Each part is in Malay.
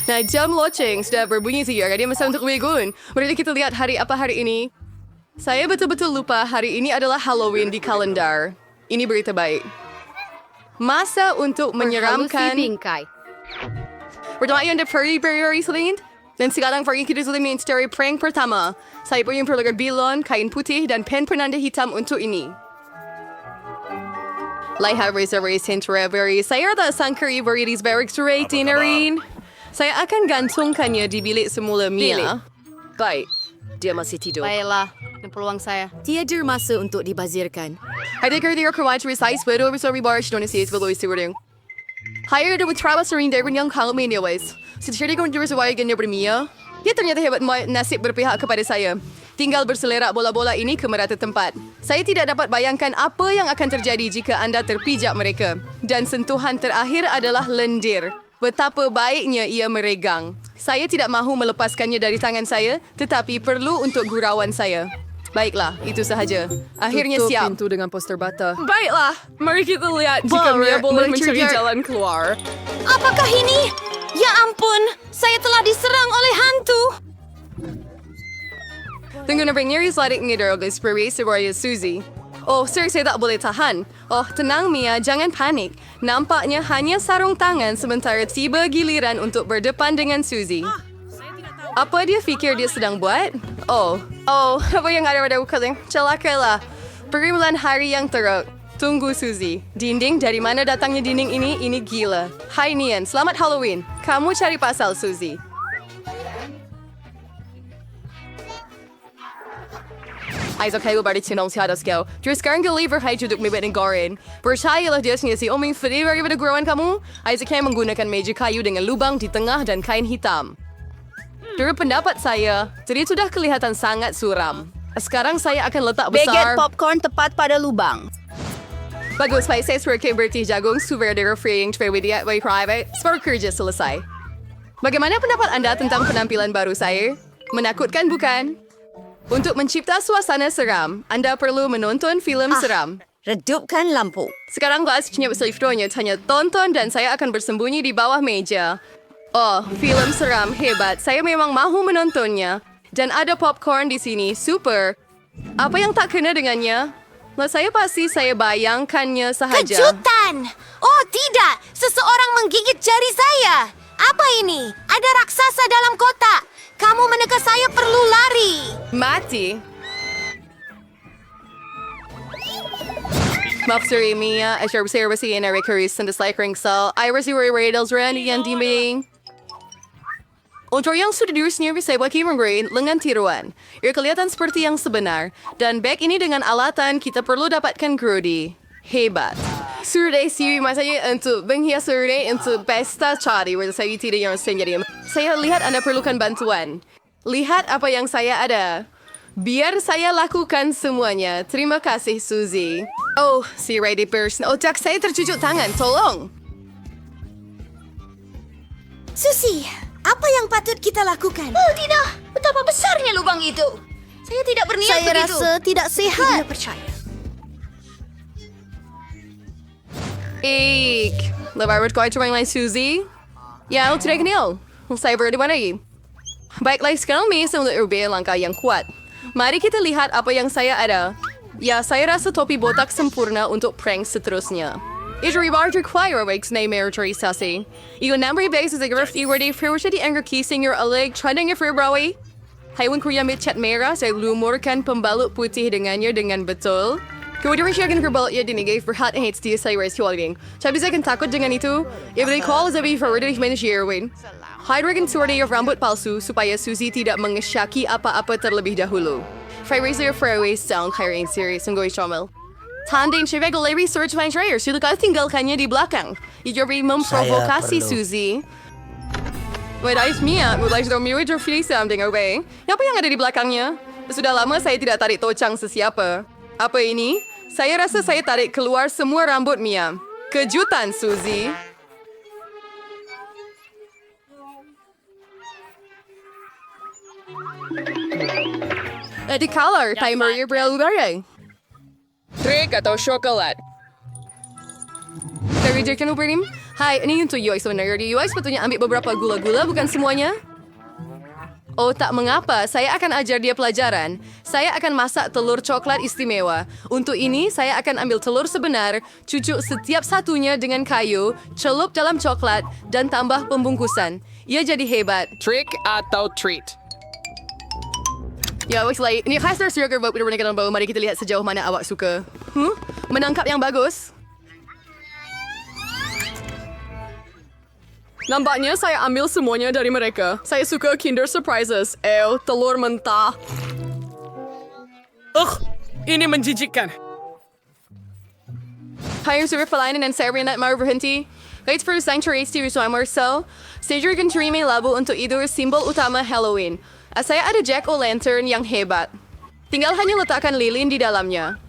Nah, jam loceng sudah berbunyi sekarang. Dia masa untuk Wigun. Mari kita lihat hari apa hari ini. Saya betul-betul lupa hari ini adalah Halloween di kalendar. Ini berita baik. Masa untuk menyeramkan. bingkai. Pertama yang hari selain. Dan sekarang hari kita sudah menstari prank pertama. Saya punya perlu bilon, kain putih, dan pen penanda hitam untuk ini. Lihat race Century. Saya rasa sangkari variety very straight rin. Saya akan gantungkannya di bilik semula Mia. Baik, dia masih tidur. Baiklah, ini peluang saya. Tiada masa untuk dibazirkan. Ada kerja kawan saya sebelum besar ribar Indonesia sebelum istirahat. Hai ada beberapa sering dari yang kalau media wise. Secerita kau jujur sebagai gender bermia. Dia ternyata hebat nasib berpihak kepada saya. Tinggal berselerak bola-bola ini ke merata tempat. Saya tidak dapat bayangkan apa yang akan terjadi jika anda terpijak mereka. Dan sentuhan terakhir adalah lendir. Betapa baiknya ia meregang. Saya tidak mahu melepaskannya dari tangan saya, tetapi perlu untuk gurauan saya. Baiklah, itu sahaja. Akhirnya Tutup siap. pintu dengan poster bata. Baiklah, mari kita lihat jika Mia boleh mencari jalan keluar. Apakah ini? Ya ampun, saya telah diserang oleh hantu. Tunggu na nyeri seladik ngidar oleh spray sebagai Suzy. Oh, sir, saya tak boleh tahan. Oh, tenang Mia, jangan panik. Nampaknya hanya sarung tangan sementara tiba giliran untuk berdepan dengan Suzy. Apa dia fikir dia sedang buat? Oh, apa yang ada pada ukaling? Celakalah. Pergumulan hari yang teruk. Tunggu Suzy. Dinding, dari mana datangnya dinding ini? Ini gila. Hai Nian, selamat Halloween. Kamu cari pasal Suzy. Isaac kayo bari tinong si hadas kau. Terus sekarang deliver hai juduk mibet ng gorin. Percayalah dia sendiri si oming free daripada gurauan kamu. Isaac kayo menggunakan meja kayu dengan lubang di tengah dan kain hitam. Dari pendapat saya, jadi sudah kelihatan sangat suram. Sekarang saya akan letak besar. Baget popcorn tepat pada lubang. Bagus, baik saya seperti berarti jagung super dari freeing trade by private. Seperti kerja selesai. Bagaimana pendapat anda tentang penampilan baru saya? Menakutkan bukan? Untuk mencipta suasana seram, anda perlu menonton filem seram. Redupkan lampu. Sekarang guys, senyap hanya tonton dan saya akan bersembunyi di bawah meja. Oh, filem seram hebat. Saya memang mahu menontonnya. Dan ada popcorn di sini, super. Apa yang tak kena dengannya? Lah saya bayangkannya sahaja. Kejutan! Oh tidak, seseorang menggigit jari saya. Apa ini? Ada raksasa dalam kotak. Kamu menekan saya perlu lari. Mati. Maaf sorry Mia, saya bersih na recurrence and dislike ring cell. I bersih radals ran yang diming. Untuk yang sudah diurusnya bisa buat green lengan tiruan. Ia kelihatan seperti yang sebenar. Dan back ini dengan alatan kita perlu dapatkan Grody. Hebat. Sudah siri masanya untuk menghias sudah untuk pesta cari. Saya tidak yang sendiri. Saya lihat anda perlukan bantuan. Lihat apa yang saya ada. Biar saya lakukan semuanya. Terima kasih Suzy. Oh, si ready person. Otak saya tercucuk tangan. Tolong. Susi, apa yang patut kita lakukan? Oh tidak, betapa besarnya lubang itu. Saya tidak berniat begitu. Saya rasa tidak sehat. Saya tidak percaya. Lebar kau cuma lain Suzy? Ya, tidak kenal. Saya berada mana lagi? Baiklah, sekarang Misa untuk urban langkah yang kuat. Mari kita lihat apa yang saya ada. Ya, saya rasa topi botak sempurna untuk prank seterusnya. Itu ribar require wakes na militarisasi. Iyon number basis ay grift iwerde firusya di anger kissing your aleg trending your firbrawi. Haywan kuya mit chat mera sa lumurkan pembalut putih dengannya dengan betul. Kemudian siya akan kerbalot ya dinigay for hot and hates dia sa race quality. Sabi saya akan takut dengan itu. If they call is abi for ready to share win. Hydrogen sorting of rambut palsu supaya Suzy tidak mengesyaki apa-apa terlebih dahulu. Fry razor fairway sound hiring series ang goy chomel. Tanding siya regular research find trayer. Sudah kau tinggalkannya di belakang. Ijobi memprovokasi Suzy. Wait, ayos Mia. Mulai sudah mirip terfili something away. Apa yang ada di belakangnya? Sudah lama saya tidak tarik tocang sesiapa. Apa ini? Saya rasa saya tarik keluar semua rambut Mia. Kejutan, Suzy. Di color, timer your berlalu. Trick atau coklat? Dari Jack Berim, Hai, ini untuk UI sebenarnya. Di UI sepatutnya ambil beberapa gula-gula, bukan semuanya. Oh, tak mengapa. Saya akan ajar dia pelajaran. Saya akan masak telur coklat istimewa. Untuk ini, saya akan ambil telur sebenar, cucuk setiap satunya dengan kayu, celup dalam coklat, dan tambah pembungkusan. Ia jadi hebat. Trick atau treat? Ya, wes like, ini khas dari Sugar Vote benar-benar dalam bau. Mari kita lihat sejauh mana awak suka. Menangkap yang bagus. Nampaknya saya ambil semuanya dari mereka. Saya suka Kinder Surprises. Telur mentah. Ini menjijikkan. Hayang super pelayanan dan saya rinat mau berhenti. Kahit perlu sanctuary di Ruswa Marcel, saya akan terima labu untuk itu simbol utama Halloween. Saya ada Jack-o'-lantern yang hebat. Tinggal hanya letakkan lilin di dalamnya.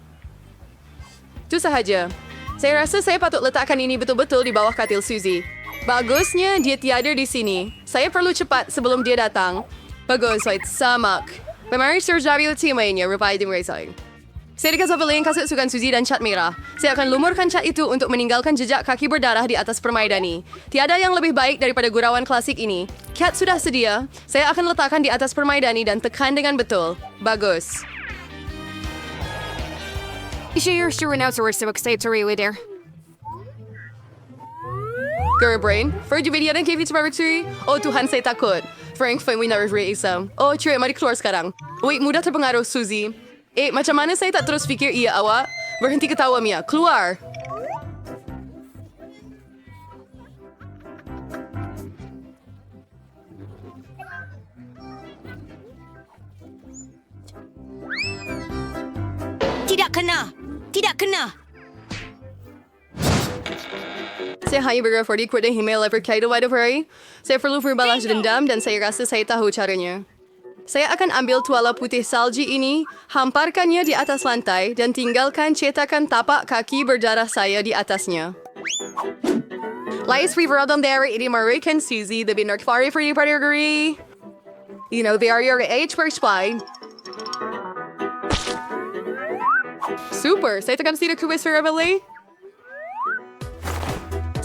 Itu sahaja. Saya rasa saya patut letakkan ini betul-betul di bawah katil Suzy. Bagusnya dia tiada di sini. Saya perlu cepat sebelum dia datang. Bagus, wait, samak. Pemari serjabi uti mainnya, rupai di meresai. Saya dikasih beliin kaset sukan Suzy dan cat merah. Saya akan lumurkan cat itu untuk meninggalkan jejak kaki berdarah di atas permaidani. Tiada yang lebih baik daripada gurauan klasik ini. Cat sudah sedia. Saya akan letakkan di atas permaidani dan tekan dengan betul. Bagus. You're sure now to work so excited to read there. Girl brain, for the video dan KV Barbecue. Oh Tuhan, saya takut. Frank, we never read isam. Oh, cuy, mari keluar sekarang. Wait, mudah terpengaruh, Suzy. Macam mana saya tak terus fikir iya awak? Berhenti ketawa, Mia. Keluar! Tidak kena. Tidak kena. Saya hanya berrefer di kuat dan email berkaitan pada hari. Saya perlu berbalas dendam dan saya rasa saya tahu caranya. Saya akan ambil tuala putih salji ini, hamparkannya di atas lantai dan tinggalkan cetakan tapak kaki berdarah saya di atasnya. Lais Riverodon dari ini American Suzy, the binar kfari for you category. You know, they are your age per spy. Super, saya tekan sila kubis for Rebele.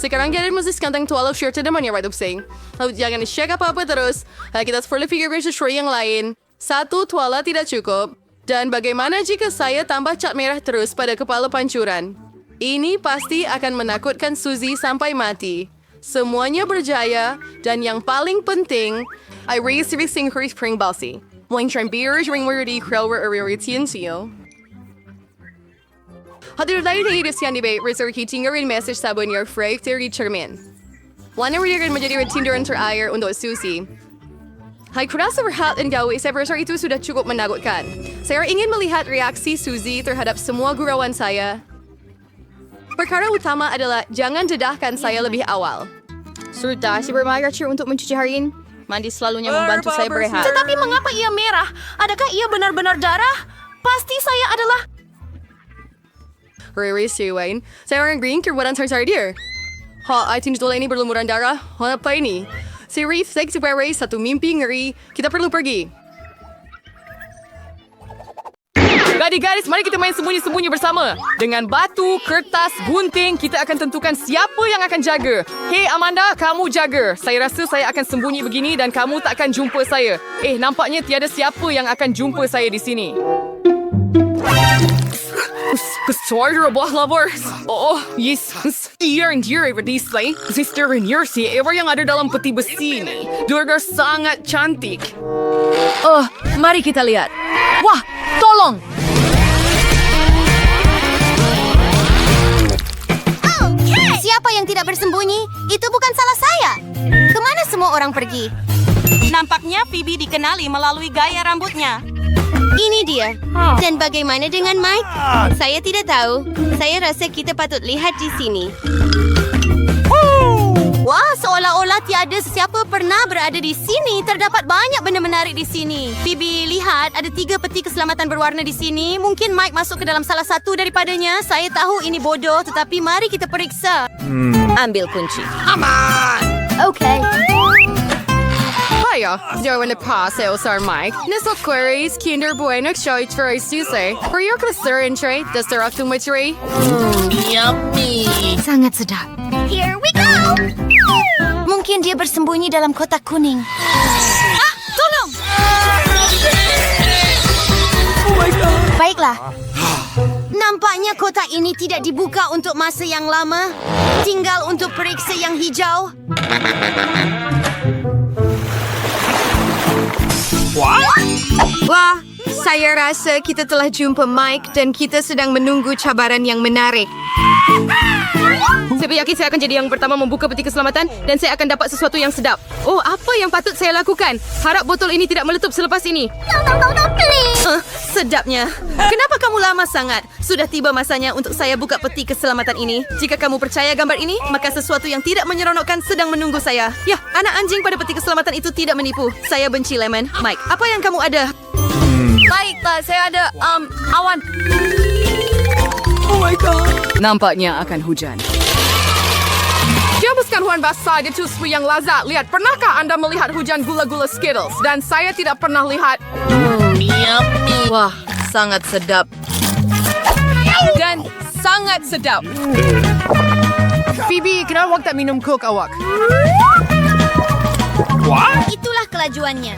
Sekarang kita mesti sekantang tuala shirt teman ya, right up saying. Lalu jangan shake apa-apa terus. Kita perlu fikir sesuatu yang lain. Satu tuala tidak cukup. Dan bagaimana jika saya tambah cat merah terus pada kepala pancuran? Ini pasti akan menakutkan Suzy sampai mati. Semuanya berjaya. Dan yang paling penting, I raise to be synchronous spring bossy. Blank trying beers ring where the crowd were a siyo. Hadir tayo na iris yan debate research tinggal rin message sabon your freak theory cermin. Wala na rin menjadi Tinder terakhir untuk Suzy. Hai kurasa berhal dan gawi saya berasa itu sudah cukup menakutkan. Saya ingin melihat reaksi Suzy terhadap semua gurauan saya. Perkara utama adalah jangan dedahkan saya lebih awal. Sudah si berbayar untuk mencuci hari ini. Mandi selalunya membantu saya berehat. Tetapi mengapa ia merah? Adakah ia benar-benar darah? Pasti saya adalah... Riri Wayne. Saya orang green kerbuatan tersari dia. I think dola ini berlumuran darah. Apa ini? Si Reef, saya sebagai satu mimpi ngeri. Kita perlu pergi. Gadis-gadis, mari kita main sembunyi-sembunyi bersama. Dengan batu, kertas, gunting, kita akan tentukan siapa yang akan jaga. Hey Amanda, kamu jaga. Saya rasa saya akan sembunyi begini dan kamu tak akan jumpa saya. Nampaknya tiada siapa yang akan jumpa saya di sini. Kesuara buah lovers. Oh, yes. Ia yang dia berdisplay. Sister Rainier si Eva yang ada dalam peti besi ini. Durga sangat cantik. Mari kita lihat. Wah, tolong! Siapa yang tidak bersembunyi? Itu bukan salah saya. Kemana semua orang pergi? Nampaknya Phoebe dikenali melalui gaya rambutnya. Ini dia. Dan bagaimana dengan Mike? Saya tidak tahu. Saya rasa kita patut lihat di sini. Wah, seolah-olah tiada sesiapa pernah berada di sini. Terdapat banyak benda menarik di sini. Phoebe, lihat. Ada 3 peti keselamatan berwarna di sini. Mungkin Mike masuk ke dalam salah satu daripadanya. Saya tahu ini bodoh, tetapi mari kita periksa. Ambil kunci. Okay. Hiya, Darwin the Paseo, Sir Mike. Nasa queries, Kinder Bueno Choice for Suzy. For your concern trait, does the rock to mature? Sangat sedap. Here we go! Mungkin dia bersembunyi dalam kotak kuning. Ah, tolong! Oh my God. Baiklah. Nampaknya kotak ini tidak dibuka untuk masa yang lama. Tinggal untuk periksa yang hijau. Wah, saya rasa kita telah jumpa Mike dan kita sedang menunggu cabaran yang menarik. Saya yakin saya akan jadi yang pertama membuka peti keselamatan dan saya akan dapat sesuatu yang sedap. Oh, apa yang patut saya lakukan? Harap botol ini tidak meletup selepas ini. No, please! Sedapnya. Kenapa kamu lama sangat? Sudah tiba masanya untuk saya buka peti keselamatan ini. Jika kamu percaya gambar ini, maka sesuatu yang tidak menyeronokkan sedang menunggu saya. Ya, anak anjing pada peti keselamatan itu tidak menipu. Saya benci lemon. Mike, apa yang kamu ada? Baiklah, saya ada awan. Oh my God. Nampaknya akan hujan. Hembuskan hujan basah di tuspu yang lazat. Lihat, pernahkah anda melihat hujan gula-gula Skittles? Dan saya tidak pernah lihat. Wah, sangat sedap. Dan sangat sedap. Phoebe, kenapa awak tak minum Coke awak? Itulah kelajuannya.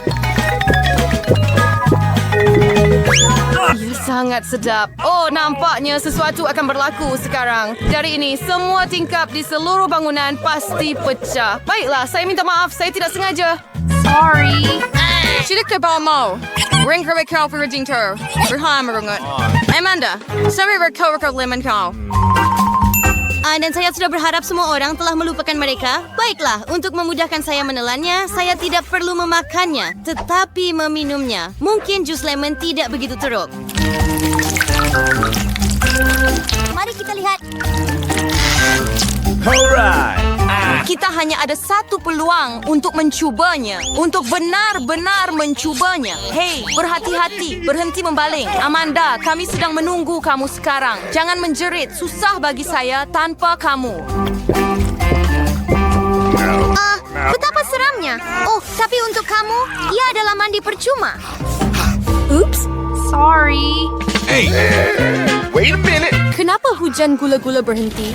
Sangat sedap. Oh, nampaknya sesuatu akan berlaku sekarang. Dari ini, semua tingkap di seluruh bangunan pasti pecah. Baiklah, saya minta maaf. Saya tidak sengaja. Sorry. Tidak terbawa mau. Ring kerbe kau perjing ter. Berham merungut. Amanda, sampai berkau lemon kau. Dan saya sudah berharap semua orang telah melupakan mereka. Baiklah, untuk memudahkan saya menelannya, saya tidak perlu memakannya, tetapi meminumnya. Mungkin jus lemon tidak begitu teruk. Mari kita lihat. Kita hanya ada satu peluang untuk mencubanya. Untuk benar-benar mencubanya. Hei, berhati-hati. Berhenti membaling. Amanda, kami sedang menunggu kamu sekarang. Jangan menjerit. Susah bagi saya tanpa kamu. Betapa seramnya. Oh, tapi untuk kamu, ia adalah mandi percuma. Oops, sorry. Hey, wait a minute. Kenapa hujan gula-gula berhenti?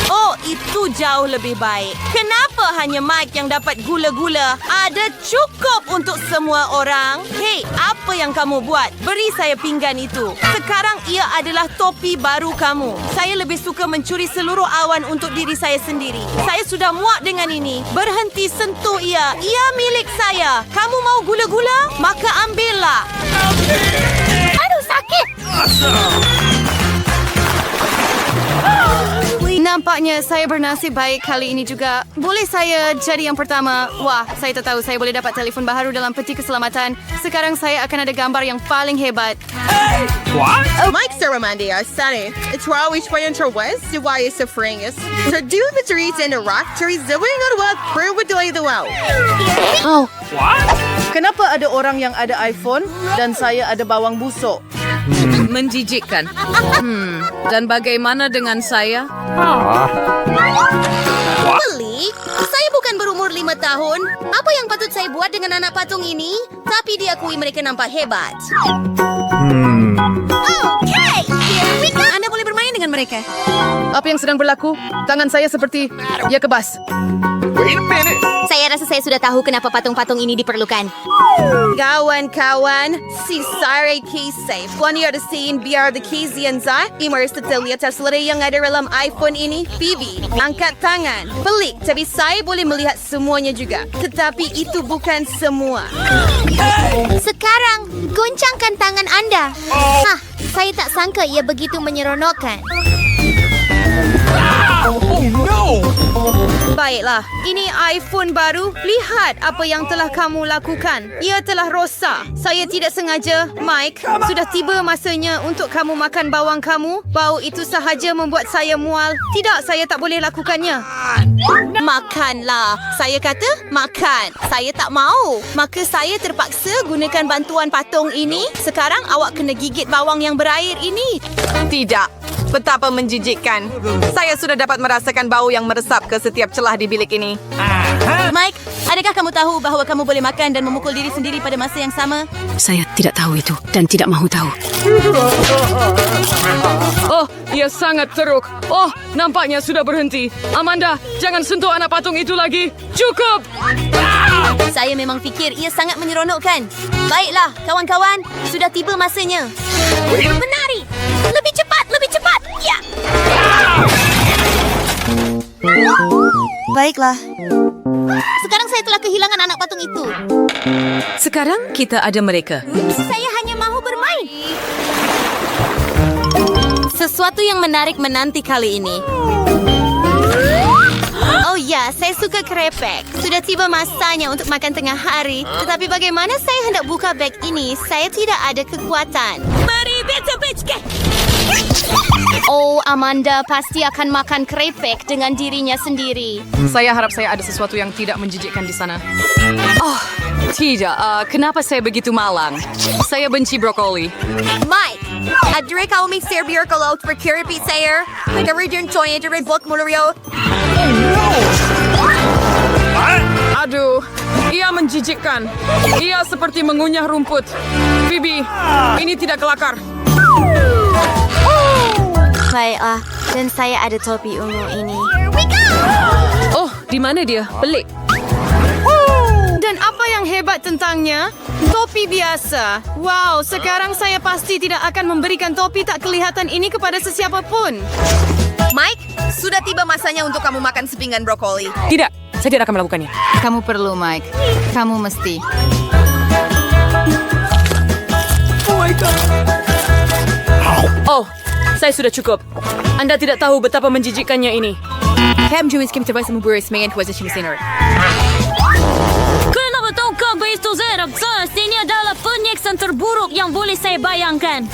Oh, itu jauh lebih baik. Kenapa hanya Mike yang dapat gula-gula? Ada cukup untuk semua orang. Hei, apa yang kamu buat? Beri saya pinggan itu. Sekarang ia adalah topi baru kamu. Saya lebih suka mencuri seluruh awan untuk diri saya sendiri. Saya sudah muak dengan ini. Berhenti sentuh ia. Ia milik saya. Kamu mau gula-gula? Maka ambillah. Aduh, sakit. Nampaknya saya bernasib baik kali ini juga. Boleh saya jadi yang pertama? Wah, saya tak tahu saya boleh dapat telefon baru dalam peti keselamatan. Sekarang saya akan ada gambar yang paling hebat. Mike Saramandi, Sunny. It's always trying to west, why is the fringus? To do the trees in the rock trees, the wing on the world, where would do the well? Oh, Kenapa ada orang yang ada iPhone dan saya ada bawang busuk? menjijikkan. Dan bagaimana dengan saya? Pelik. Saya bukan berumur 5 tahun. Apa yang patut saya buat dengan anak patung ini? Tapi diakui mereka nampak hebat. Okay, here we go. Anda boleh bermain dengan mereka. Apa yang sedang berlaku? Tangan saya seperti ia kebas. Wait a minute. Saya rasa saya sudah tahu kenapa patung-patung ini diperlukan. Kawan-kawan, si Sarah Kisay. Pwani ada scene biar the Kizian za. Imers terlihat terselera yang ada dalam iPhone ini. Phoebe, angkat tangan. Pelik, tapi saya boleh melihat semuanya juga. Tetapi itu bukan semua. Sekarang, goncangkan tangan Anda. Hah, saya tak sangka ia begitu menyeronokkan. Oh no! Baiklah, ini iPhone baru. Lihat apa yang telah kamu lakukan. Ia telah rosak. Saya tidak sengaja. Mike, sudah tiba masanya untuk kamu makan bawang kamu. Bau itu sahaja membuat saya mual. Tidak, saya tak boleh lakukannya. Makanlah. Saya kata makan. Saya tak mau. Maka saya terpaksa gunakan bantuan patung ini. Sekarang awak kena gigit bawang yang berair ini. Tidak. Betapa menjijikkan. Saya sudah dapat merasakan bau yang meresap ke setiap celah di bilik ini. Mike, adakah kamu tahu bahawa kamu boleh makan dan memukul diri sendiri pada masa yang sama? Saya tidak tahu itu dan tidak mahu tahu. Oh, Oh, ia sangat teruk. Oh, nampaknya sudah berhenti. Amanda, jangan sentuh anak patung itu lagi. Cukup! Saya memang fikir ia sangat menyeronokkan. Baiklah, kawan-kawan. Sudah tiba masanya. Menari! Lebih cepat, lebih cepat! Ya! Baiklah. Sekarang saya telah kehilangan anak patung itu. Sekarang kita ada mereka. Saya hanya mahu bermain. Sesuatu yang menarik menanti kali ini. Oh ya, saya suka krepek. Sudah tiba masanya untuk makan tengah hari. Tetapi bagaimana saya hendak buka beg ini? Saya tidak ada kekuatan. Mari, bitch. Oh, Amanda pasti akan makan krepek dengan dirinya sendiri. Saya harap saya ada sesuatu yang tidak menjijikkan di sana. Oh, tidak. Kenapa saya begitu malang? Saya benci brokoli. Mike, adre kau mixer biar kalau berkiripit saya. Nagaridian toy adre book mulario. Aduh, ia menjijikkan. Ia seperti mengunyah rumput. Phoebe, ini tidak kelakar. Baiklah, dan saya ada topi ungu ini. Oh, di mana dia? Pelik. Dan apa yang hebat tentangnya? Topi biasa. Wow, sekarang saya pasti tidak akan memberikan topi tak kelihatan ini kepada sesiapa pun. Mike, sudah tiba masanya untuk kamu makan sepinggan brokoli. Tidak, saya tidak akan melakukannya. Kamu perlu, Mike. Kamu mesti. Oh, saya sudah cukup. Anda tidak tahu betapa menjijikkannya ini. Cam Jumis Kim terbaik memberi semangat kuasa Shimsiner. Kenapa tahukah begitu Zerab? Ini adalah penyiksaan terburuk yang boleh saya bayangkan.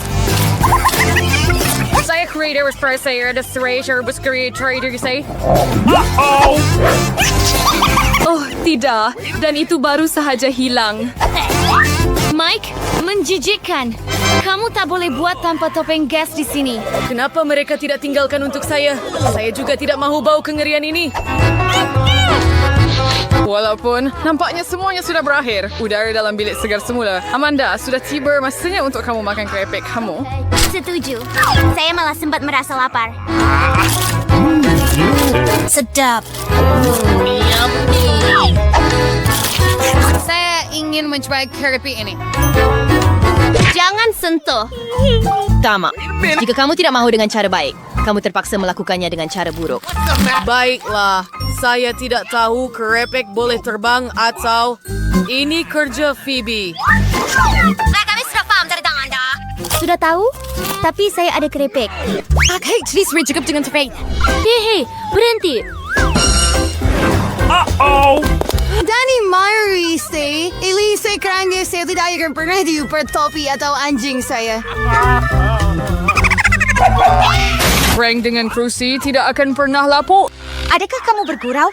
Saya creator seperti saya ada seraiser bus creator saya. Oh, tidak. Dan itu baru sahaja hilang. Mike, menjijikkan. Kamu tak boleh buat tanpa topeng gas di sini. Kenapa mereka tidak tinggalkan untuk saya? Saya juga tidak mahu bau kengerian ini. Walaupun nampaknya semuanya sudah berakhir. Udara dalam bilik segar semula. Amanda, sudah tiba masanya untuk kamu makan krepek kamu. Setuju. Saya malah sempat merasa lapar. Sedap. Saya ingin mencoba keripik ini. Jangan sentuh. Tama. Jika kamu tidak mahu dengan cara baik, kamu terpaksa melakukannya dengan cara buruk. Baiklah, saya tidak tahu krepek boleh terbang atau ini kerja Phoebe. Kami sudah paham tentang Anda. Sudah tahu? Tapi saya ada keripik. Hei, jadi sudah cukup dengan topeng. Hei, berhenti. Danny Myrie, Elise kerana saya tidak akan pernah diuper topi atau anjing saya. Frank dengan Cruci tidak akan pernah lapuk. Adakah kamu bergurau?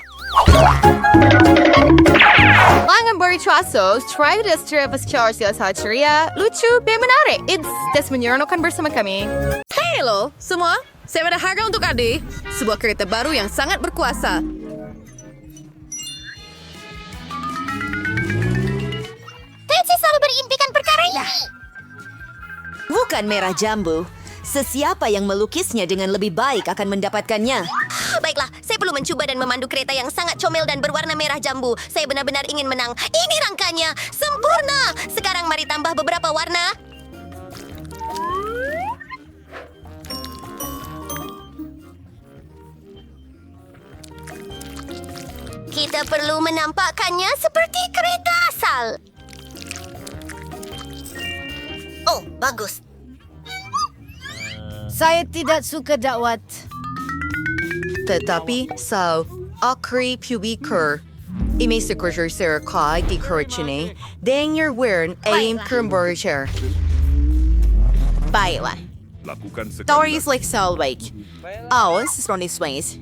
Mga berituasos, try this trip as Charles sa ceria, lucu, dan menarik. It's des menyeronokkan bersama kami. Hello, semua. Saya ada harga untuk adik. Sebuah kereta baru yang sangat berkuasa. Patsy selalu berimpikan perkara ini. Bukan merah jambu. Sesiapa yang melukisnya dengan lebih baik akan mendapatkannya. Baiklah, saya perlu mencuba dan memandu kereta yang sangat comel dan berwarna merah jambu. Saya benar-benar ingin menang. Ini rangkanya. Sempurna. Sekarang mari tambah beberapa warna. Kita perlu menampakkannya seperti kereta asal. Oh, bagus. Saya tidak suka dakwat. Tetapi, akri pubiker. Imi sekurser ser kai di kurchine, deng yer wern aim kermborger. Baiklah. Stories like Salwake. Awas, Ronnie Swains.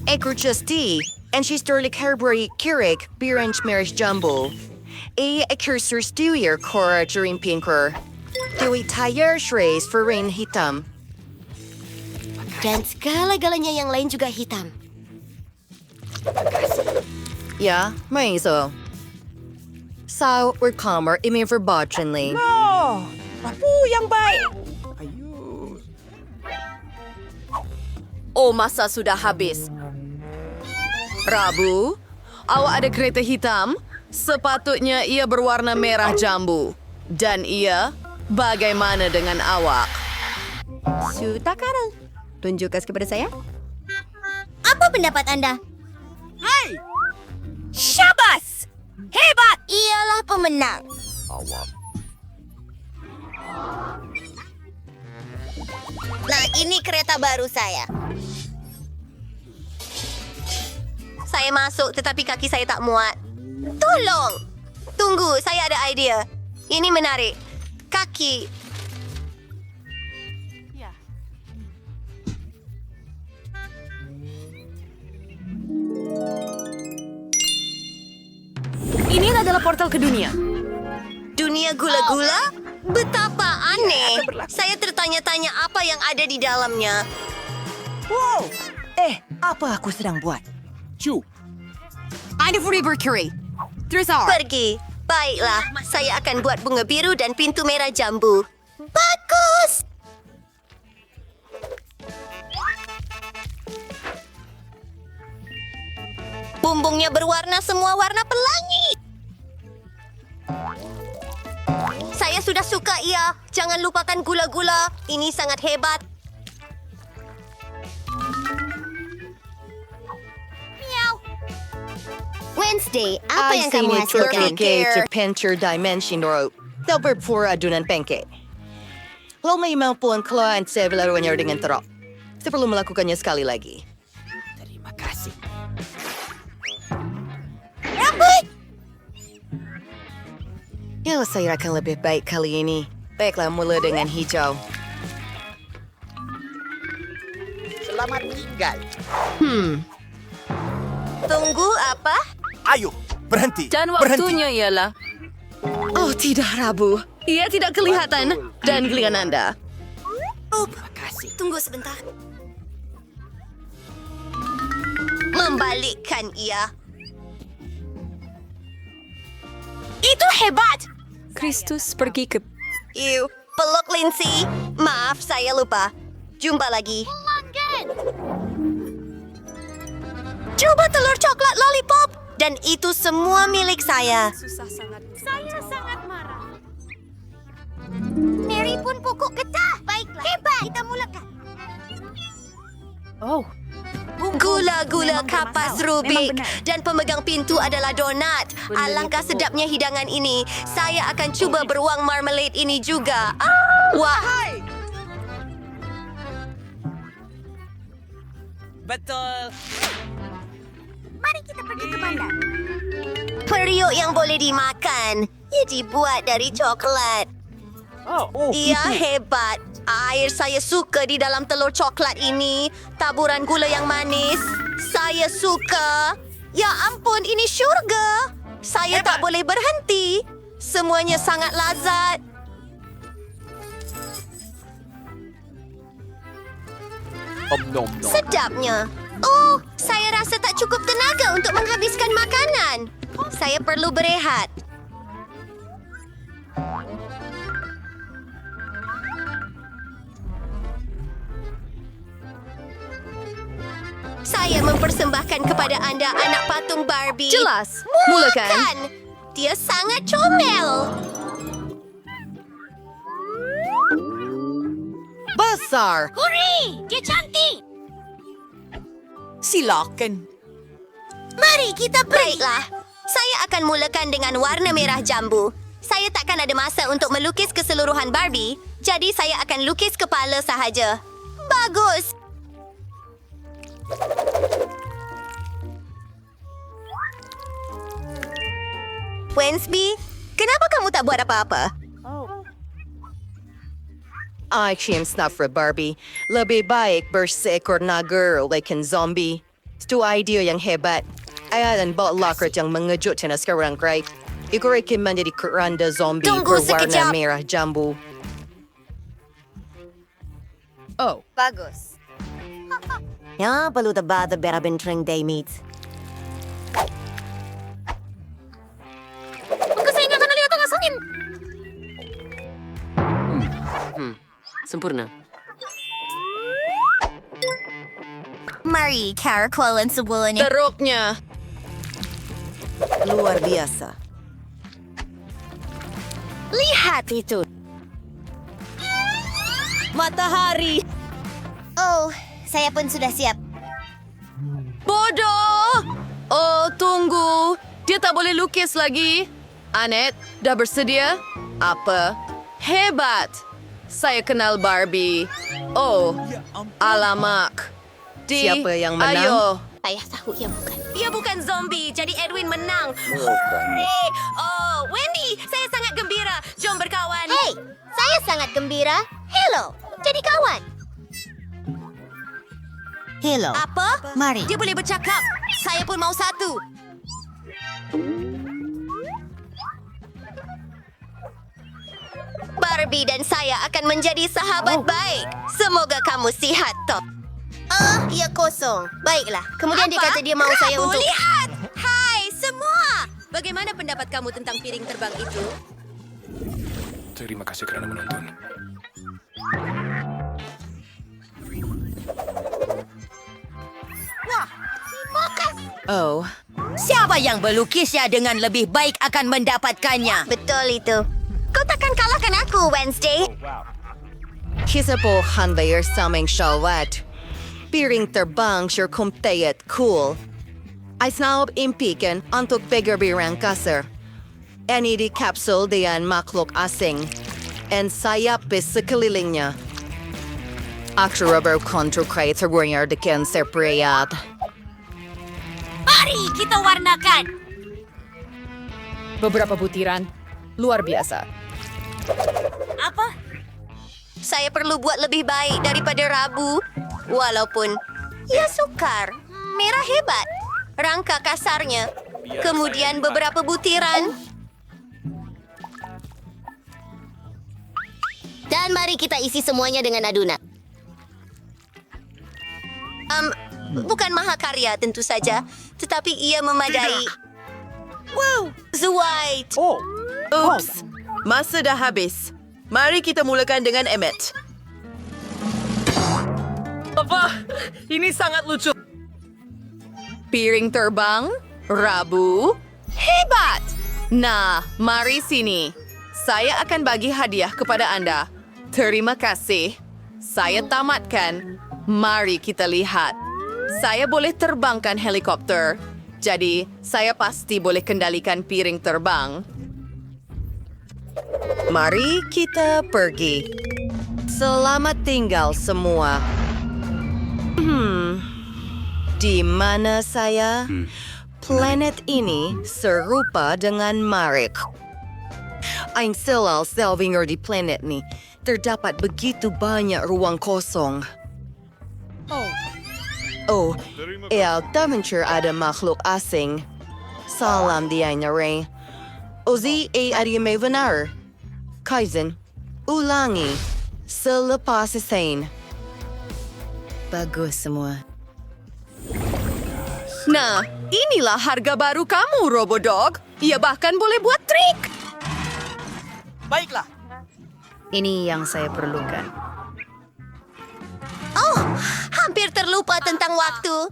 Ekurchusti, and she's sterling Carberry Kirik, Biranch Marish Jumbo. A cursor stewier cora during pinker. Do we tire shrays for rain hitam? Dan segala-galanya yang lain juga hitam. Yeah, may so. So, we're calmer, imi for botchinly. Oh, Apu yang baik. Oh, masa sudah habis. Rabu, awak ada kereta hitam? Sepatutnya ia berwarna merah jambu. Dan ia, bagaimana dengan awak? Suta Karel. Tunjukkan kepada saya. Apa pendapat anda? Hai! Syabas! Hebat! Ialah pemenang. Nah, ini kereta baru saya. Saya masuk tetapi kaki saya tak muat. Tolong! Tunggu, saya ada idea. Ini menarik. Kaki. Ini adalah portal ke dunia. Dunia gula-gula? Betapa aneh. Saya tertanya-tanya apa yang ada di dalamnya. Wow! Apa aku sedang buat? Ada Free Mercury. Terus Pergi. Baiklah, saya akan buat bunga biru dan pintu merah jambu. Bagus! Bumbungnya berwarna semua warna pelangi. Saya sudah suka ia. Jangan lupakan gula-gula. Ini sangat hebat. Miau. Wednesday, apa yang kamu hasilkan? Penture Dimension Rope. Daw berpura adunan pancake. Kalau may mampuan keluhan saya laruannya dengan terap. Saya perlu melakukannya sekali lagi. Terima kasih. Rambut! Ya, saya akan lebih baik kali ini. Baiklah, mula dengan hijau. Selamat tinggal. Tunggu apa? Ayo, berhenti. Dan waktunya ialah... Oh, tidak, Rabu. Ia tidak kelihatan. Dan giliran Anda. Tunggu sebentar. Membalikkan ia. Itu hebat! Kristus pergi ke... Peluk Lindsay. Maaf, saya lupa. Jumpa lagi. Coba telur coklat lollipop. Dan itu semua milik saya. Saya sangat marah. Mary pun pukul getah. Baiklah. Hebat. Kita mulakan. Gula-gula kapas Rubik dan pemegang pintu adalah donat. Alangkah sedapnya hidangan ini. Saya akan cuba beruang marmalade ini juga. Wah. Betul. Mari kita pergi ke bandar. Periuk yang boleh dimakan. Ia dibuat dari coklat. Ia hebat. Air saya suka di dalam telur coklat ini. Taburan gula yang manis. Saya suka. Ya ampun, ini syurga. Saya tak boleh berhenti. Semuanya sangat lazat. Sedapnya. Oh, saya rasa tak cukup tenaga untuk menghabiskan makanan. Saya perlu berehat. Saya mempersembahkan kepada anda anak patung Barbie. Jelas. Mulakan. Dia sangat comel. Besar! Hurray! Dia cantik. Silakan. Mari kita pergi. Baiklah. Saya akan mulakan dengan warna merah jambu. Saya takkan ada masa untuk melukis keseluruhan Barbie. Jadi saya akan lukis kepala sahaja. Bagus. Wednesday, kenapa kamu tak buat apa-apa? Action Snuffer Barbie. Lebih baik berseekor naga olehkan zombie. Itu idea yang hebat. Ayah dan bot locker yang mengejutkan sekarang, Craig. Ikurekin menjadi keranda zombie Tunggu berwarna sekejap. merah jambu. Bagus. Ya, perlu tebak berabin tring day meat. Sempurna. Mari, karakolan semuanya. Teruknya. Luar biasa. Lihat itu. Matahari. Oh, saya pun sudah siap. Bodoh! Oh, tunggu. Dia tak boleh lukis lagi. Annette, dah bersedia? Apa? Hebat! Saya kenal Barbie. Oh, alamak. Siapa yang menang? Ayo. Ayah tahu ia bukan. Ia bukan zombie, jadi Edwin menang. Hooray! Oh, Wendy, saya sangat gembira. Jom berkawan. Hey, saya sangat gembira. Hello, jadi kawan. Hello. Apa? Mari. Dia boleh bercakap. Saya pun mau satu. Barbie dan saya akan menjadi sahabat baik. Semoga kamu sihat, Top. Ia kosong. Baiklah. Kemudian dia kata dia mau saya Kamu untuk... lihat! Hai, semua! Bagaimana pendapat kamu tentang piring terbang itu? Terima kasih kerana menonton. Oh, Siapa yang melukisnya dengan lebih baik akan mendapatkannya. Betul itu. Kau takkan kalahkan aku, Wednesday. kisa po hanbayar saming shawat. Piring terbang sure kumtayat cool. Ay snaub impikan untuk bigger birang kasar. Any di capsule diyan maklok asing. And sayap bis sa kaliling niya. Actual rubber control creator warrior de ken separate. Mari kita warnakan. Beberapa butiran. Luar biasa. Apa? Saya perlu buat lebih baik daripada Rabu. Walaupun ia sukar. Merah hebat. Rangka kasarnya. Kemudian beberapa butiran. Dan mari kita isi semuanya dengan adunan. Bukan mahakarya tentu saja. Tetapi ia memadai. Wow, Zweit. Oops. Masa dah habis. Mari kita mulakan dengan Emmett. Apa? Ini sangat lucu. Piring terbang, Rabu, hebat! Nah, mari sini. Saya akan bagi hadiah kepada anda. Terima kasih. Saya tamatkan. Mari kita lihat. Saya boleh terbangkan helikopter. Jadi, saya pasti boleh kendalikan piring terbang. Mari kita pergi. Selamat tinggal semua. Di mana saya? Planet ini serupa dengan Marik. Ang silal selvinger di planet ni. Terdapat begitu banyak ruang kosong. Oh, adventure ada makhluk asing. Salam di ray. Ozi ada may benar. Kaizen, ulangi. Selepas isain. Bagus semua. Nah, inilah harga baru kamu, Robodog. Ia bahkan boleh buat trik. Baiklah. Ini yang saya perlukan. Oh, hampir terlupa tentang waktu.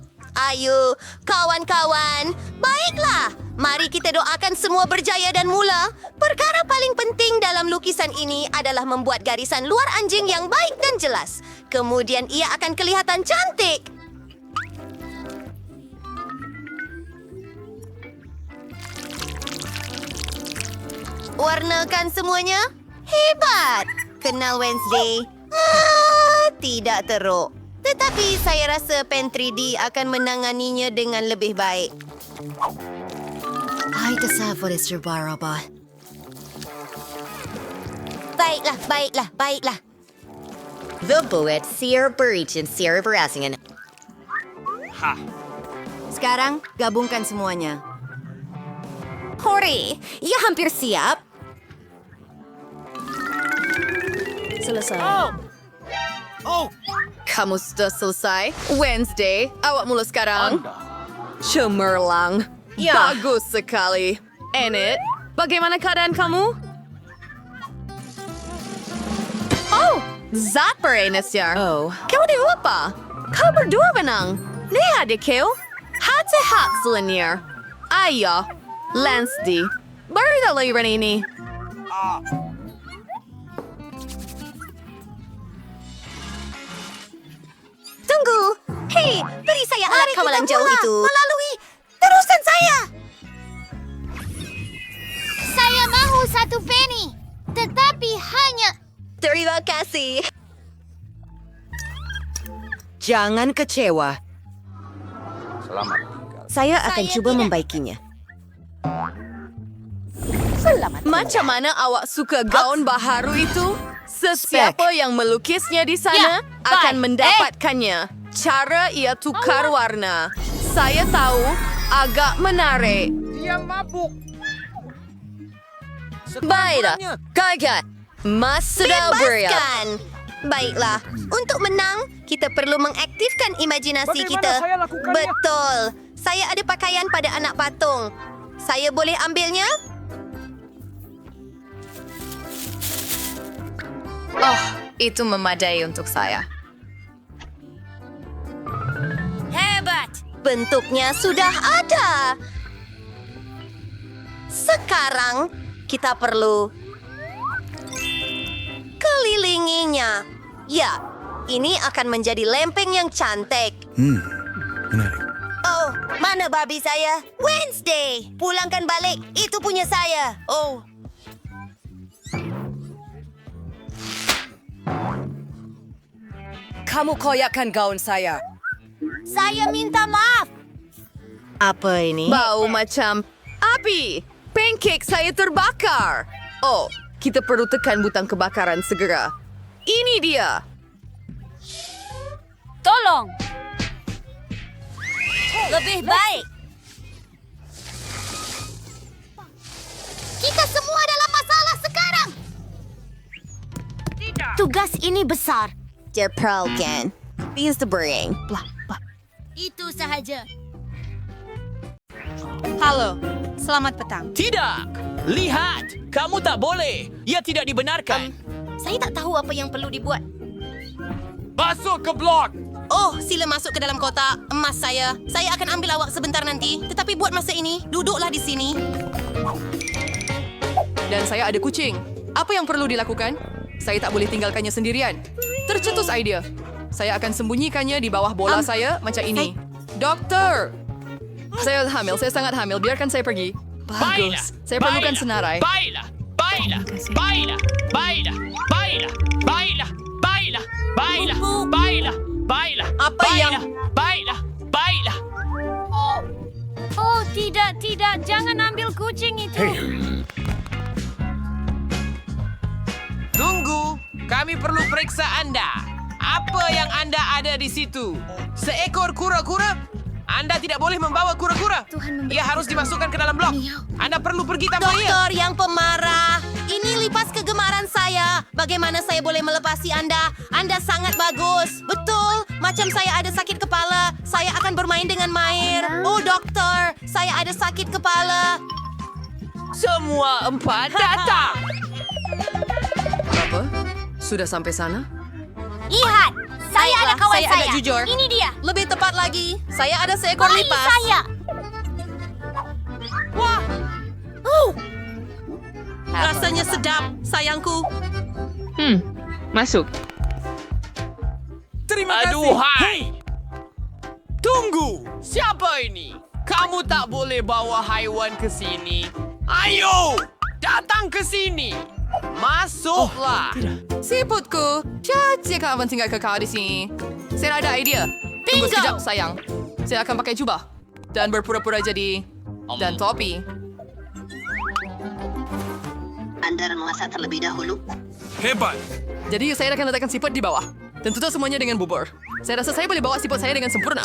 Ayo, kawan-kawan. Baiklah, mari kita doakan semua berjaya dan mula. Perkara paling penting dalam lukisan ini adalah membuat garisan luar anjing yang baik dan jelas. Kemudian ia akan kelihatan cantik. Warnakan semuanya. Hebat. Kenal Wednesday. Tidak teruk. Tetapi saya rasa Pen 3D akan menanganinya dengan lebih baik. Ay, tasavor is your baraba. Baiklah. The Buet, Sierra Burich, and Sierra Barasingan. Sekarang, gabungkan semuanya. Hore, ia hampir siap. Selesai. Kamu sudah selesai? Wednesday, awak mula sekarang. Cemerlang. Bagus sekali. Enid, bagaimana keadaan kamu? Oh, Zapper Enesya. Oh. Kau ada apa? Kau berdua menang. Lihat deh, Keo. Hati-hati selenier. Ayo, Lansdy. Baru tak lahiran ini. Tunggu. Hei, beri saya alat kawalan jauh itu. Melalui terusan saya. Saya mahu 1 penny. Tetapi hanya... Terima kasih. Jangan kecewa. Saya akan coba membaikinya. Macam mana awak suka gaun baharu itu? Sesiapa yang melukisnya di sana akan mendapatkannya. Cara ia tukar warna. Saya tahu, agak menarik. Dia mabuk. Baiklah, kakak. Mas sudah beriak. Bebaskan. Baiklah, untuk menang, kita perlu mengaktifkan imajinasi kita. saya lakukannya? Betul. Saya ada pakaian pada anak patung. Saya boleh ambilnya? Oh, itu memadai untuk saya. Hebat. Bentuknya sudah ada. Sekarang kita perlu kelilinginya. Ya, ini akan menjadi lempeng yang cantik. Menarik. Oh, mana babi saya? Wednesday. Pulangkan balik. Itu punya saya. Oh. Kamu koyakkan gaun saya. Saya minta maaf. Apa ini? Bau macam api. Pancake saya terbakar. Oh, kita perlu tekan butang kebakaran segera. Ini dia. Tolong. Lebih baik. Kita semua dalam masalah sekarang. Tugas ini besar. Der Pralgen. Use the brain. Itu sahaja. Halo, selamat petang. Tidak! Lihat! Kamu tak boleh! Ia tidak dibenarkan! Saya tak tahu apa yang perlu dibuat. Masuk ke blok! Oh, sila masuk ke dalam kotak emas saya. Saya akan ambil awak sebentar nanti. Tetapi buat masa ini, duduklah di sini. Dan saya ada kucing. Apa yang perlu dilakukan? Saya tak boleh tinggalkannya sendirian. Tercetus idea. Saya akan sembunyikannya di bawah bola saya macam ini. Doktor! Saya hamil, saya sangat hamil. Biarkan saya pergi. Bagus. Saya perlukan senarai. Baiklah! Baiklah! Baiklah! Baiklah! Baiklah! Baiklah! Baiklah! Baiklah! Baiklah! Baiklah! Apa yang... Baiklah! Baiklah! Oh, tidak. Jangan ambil kucing itu. Tunggu! Kami perlu periksa Anda. Apa yang Anda ada di situ? Seekor kura-kura? Anda tidak boleh membawa kura-kura. Ia harus dimasukkan ke dalam blok. Anda perlu pergi tanpa ia. Dokter yang pemarah. Ini lipas kegemaran saya. Bagaimana saya boleh melepasi Anda? Anda sangat bagus. Betul. Macam saya ada sakit kepala. Saya akan bermain dengan Mahir. Oh, dokter. Saya ada sakit kepala. Semua 4 datang. Apa? Sudah sampai sana? Lihat, saya ada kawan saya agak jujur. Ini dia. Lebih tepat lagi, saya ada seekor Bayi lipas. saya. Wah. Rasanya sedap, sayangku. Masuk. Terima kasih. Aduhai. Tunggu. Siapa ini? Kamu tak boleh bawa haiwan ke sini. Ayo, datang ke sini. Masuklah. Siputku. Jika kamu tinggal kekal di sini. Saya ada idea. Tunggu sekejap, sayang. Saya akan pakai jubah. Dan berpura-pura jadi... Dan topi. Anda memasak terlebih dahulu. Hebat! Jadi saya akan letakkan siput di bawah. Dan tutup semuanya dengan bubur. Saya rasa saya boleh bawa siput saya dengan sempurna.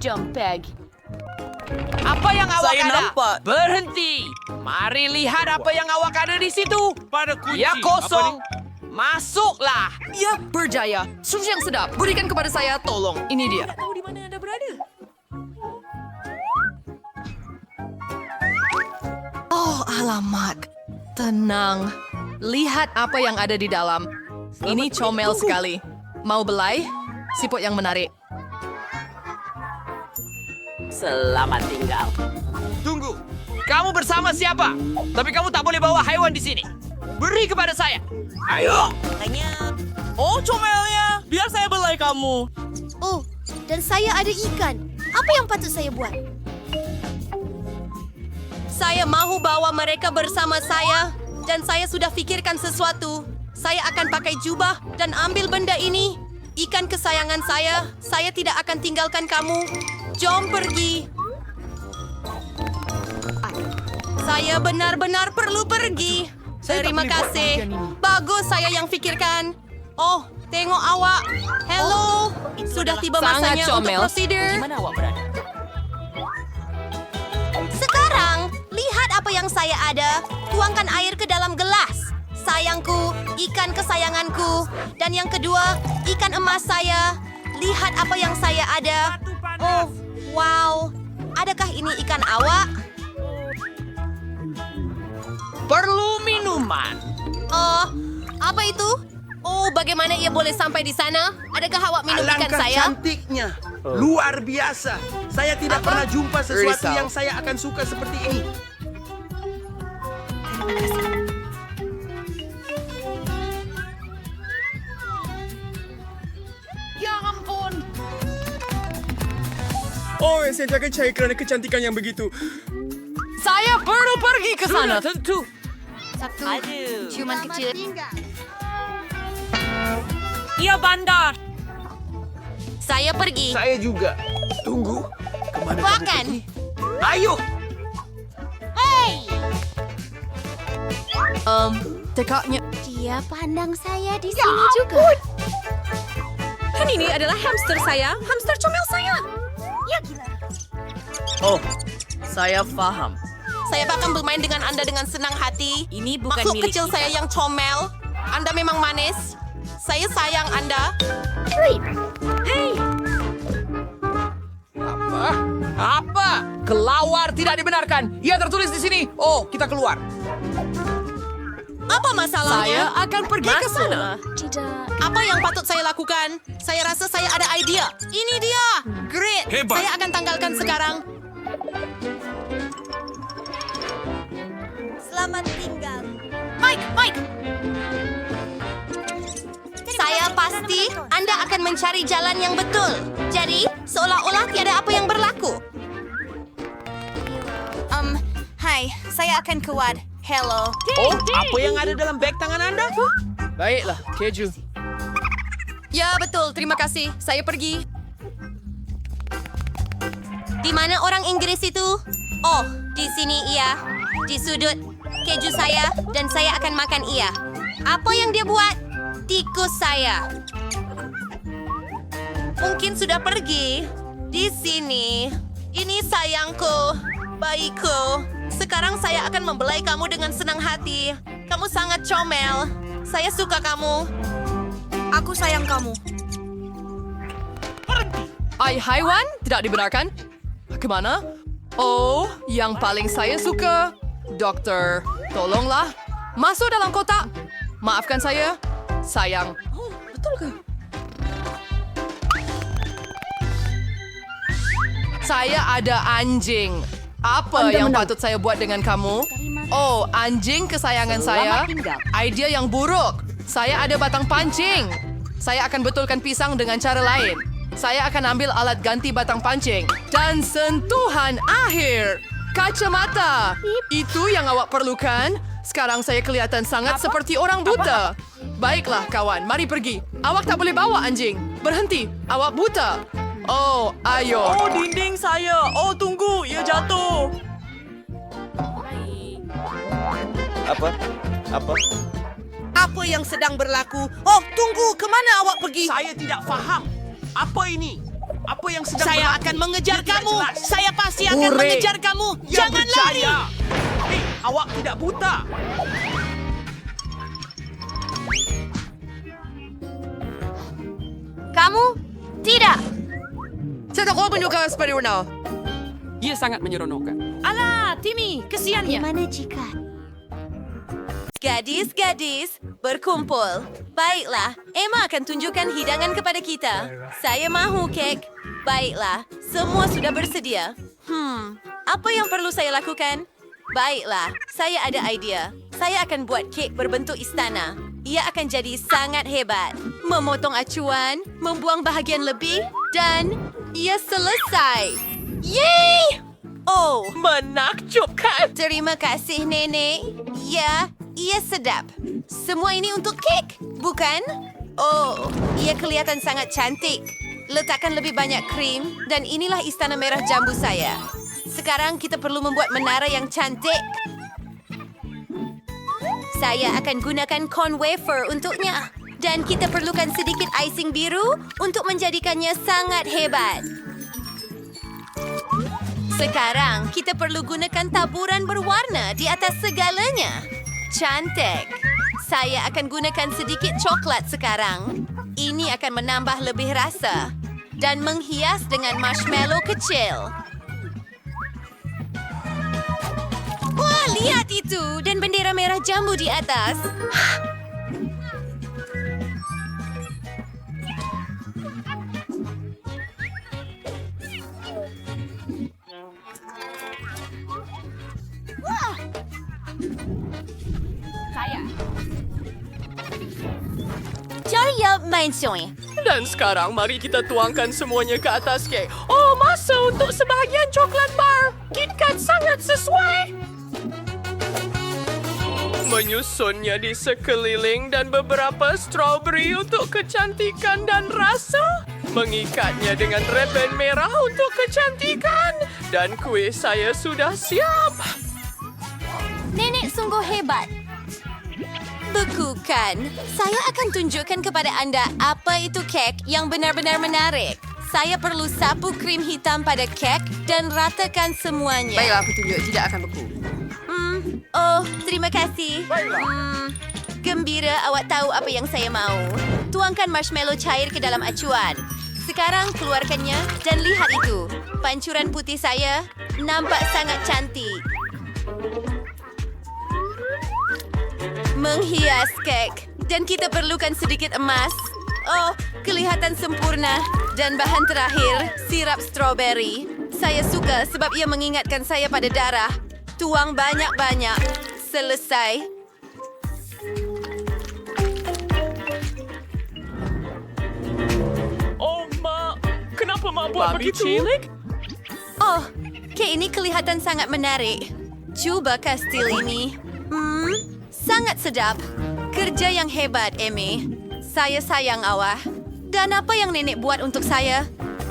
Jump bag. Apa yang awak Saya ada? nampak. Berhenti. Mari lihat apa yang awak ada di situ. Pada kunci. Ya kosong. Masuklah. Ya, berjaya. Sushi yang sedap. Berikan kepada saya, tolong. Ini dia. Tahu di mana Anda berada? Oh, alamak. Tenang. Lihat apa yang ada di dalam. Ini comel sekali. Mau belai? Siput yang menarik. Selamat tinggal. Tunggu. Kamu bersama siapa? Tapi kamu tak boleh bawa haiwan di sini. Beri kepada saya. Ayo. Oh, comelnya. Biar saya belai kamu. Oh, dan saya ada ikan. Apa yang patut saya buat? Saya mahu bawa mereka bersama saya dan saya sudah fikirkan sesuatu. Saya akan pakai jubah dan ambil benda ini. Ikan kesayangan saya tidak akan tinggalkan kamu. Jom pergi. Saya benar-benar perlu pergi. Terima kasih. Bagus saya yang fikirkan. Oh, tengok awak. Hello. Sudah tiba Sangat masanya comel. untuk prosedur. Mana awak berada? Sekarang, lihat apa yang saya ada. Tuangkan air ke dalam gelas. Sayangku, ikan kesayanganku. Dan yang kedua, ikan emas saya. Lihat apa yang saya ada. Oh, wow. Adakah ini ikan awak? Perlu minuman. Oh, apa itu? Oh, bagaimana ia boleh sampai di sana? Adakah awak minum ikan Alangkah saya? cantiknya. Luar biasa. Saya tidak Apa? pernah jumpa sesuatu Risau. yang saya akan suka seperti ini. Ya ampun. Oh, saya jangan cari kerana kecantikan yang begitu. Saya perlu pergi ke sana. Tentu. Satu Aduh. ciuman kecil. Ia bandar. Saya pergi. Saya juga. Tunggu. Kemana kamu Bahkan. pergi? Ayo. Tekaknya. Dia pandang saya di sini juga. Kan ini adalah hamster saya. Hamster comel saya. Ya gila. Oh, saya faham. Saya bahkan bermain dengan Anda dengan senang hati. Ini bukan Makhluk milik kecil kita. saya yang comel. Anda memang manis. Saya sayang Anda. Apa? Kelawar tidak dibenarkan. Ia tertulis di sini. Oh, kita keluar. Apa masalahnya? Saya akan pergi ke sana. Tidak. Apa yang patut saya lakukan? Saya rasa saya ada idea. Ini dia. Great. Hebat. Saya akan tanggalkan sekarang. Selamat tinggal. Mike. Saya pasti Anda akan mencari jalan yang betul. Jadi, seolah-olah tiada apa yang berlaku. Hai, saya akan kuat. Hello. Oh, apa yang ada dalam beg tangan Anda? Baiklah, keju. Ya, betul. Terima kasih. Saya pergi. Di mana orang Inggris itu? Oh, di sini ia. Di sudut. Keju saya dan saya akan makan ia. Apa yang dia buat? Tikus saya. Mungkin sudah pergi. Di sini. Ini sayangku. Baikku. Sekarang saya akan membelai kamu dengan senang hati. Kamu sangat comel. Saya suka kamu. Aku sayang kamu. Ai haiwan tidak dibenarkan. Kemana? Oh, yang paling saya suka. Dokter, tolonglah. Masuk dalam kotak. Maafkan saya. Sayang. Oh, betul ke? Saya ada anjing. Apa yang patut saya buat dengan kamu? Oh, anjing kesayangan saya. Idea yang buruk. Saya ada batang pancing. Saya akan betulkan pisang dengan cara lain. Saya akan ambil alat ganti batang pancing. Dan sentuhan akhir. Kacamata. Itu yang awak perlukan? Sekarang saya kelihatan sangat seperti orang buta. Baiklah, kawan. Mari pergi. Awak tak boleh bawa anjing. Berhenti. Awak buta. Oh, ayo. Oh, dinding saya. Oh, tunggu. Ia jatuh. Apa? Apa yang sedang berlaku? Oh, tunggu. Kemana awak pergi? Saya tidak faham. Apa ini? Apa yang sedang Saya berlaku? akan mengejar Dia tidak kamu. jelas. Saya pasti akan Hore. mengejar kamu. Yang Jangan lari. berjaya. Hei, awak tidak buta. Kamu? Tidak. Saya tak menyuka Spider-Man. Ia sangat menyeronokkan. Alah, Timmy, kesiannya. Bagaimana jika Gadis-gadis, berkumpul. Baiklah, Emma akan tunjukkan hidangan kepada kita. Saya mahu kek. Baiklah, semua sudah bersedia. Apa yang perlu saya lakukan? Baiklah, saya ada idea. Saya akan buat kek berbentuk istana. Ia akan jadi sangat hebat. Memotong acuan, membuang bahagian lebih, dan ia selesai. Yeay! Oh, menakjubkan. Terima kasih, Nenek. Ya, ia sedap. Semua ini untuk kek, bukan? Oh, ia kelihatan sangat cantik. Letakkan lebih banyak krim, dan inilah istana merah jambu saya. Sekarang kita perlu membuat menara yang cantik. Saya akan gunakan cone wafer untuknya. Dan kita perlukan sedikit icing biru untuk menjadikannya sangat hebat. Sekarang kita perlu gunakan taburan berwarna di atas segalanya. Cantik. Saya akan gunakan sedikit coklat sekarang. Ini akan menambah lebih rasa. Dan menghias dengan marshmallow kecil. Wah, lihat itu! Dan bendera merah jambu di atas. Wah! Ceria mansoi. Dan sekarang mari kita tuangkan semuanya ke atas kek. Oh, masa untuk sebahagian coklat bar. KitKat sangat sesuai. Menyusunnya di sekeliling dan beberapa strawberry untuk kecantikan dan rasa. Mengikatnya dengan rebel merah untuk kecantikan. Dan kuih saya sudah siap. Nenek sungguh hebat. Bekukan. Saya akan tunjukkan kepada anda apa itu kek yang benar-benar menarik. Saya perlu sapu krim hitam pada kek dan ratakan semuanya. Baiklah, aku tunjuk. Tidak akan beku. Oh, terima kasih. Gembira awak tahu apa yang saya mau. Tuangkan marshmallow cair ke dalam acuan. Sekarang keluarkannya dan lihat itu. Pancuran putih saya nampak sangat cantik. Menghias kek. Dan kita perlukan sedikit emas. Oh, kelihatan sempurna. Dan bahan terakhir, sirap strawberry. Saya suka sebab ia mengingatkan saya pada darah. Tuang banyak-banyak. Selesai. Oh, Mak. Kenapa Mak buat begitu? Oh, kek ini kelihatan sangat menarik. Cuba kastil ini. Sangat sedap. Kerja yang hebat, Amy. Saya sayang awak. Dan apa yang nenek buat untuk saya?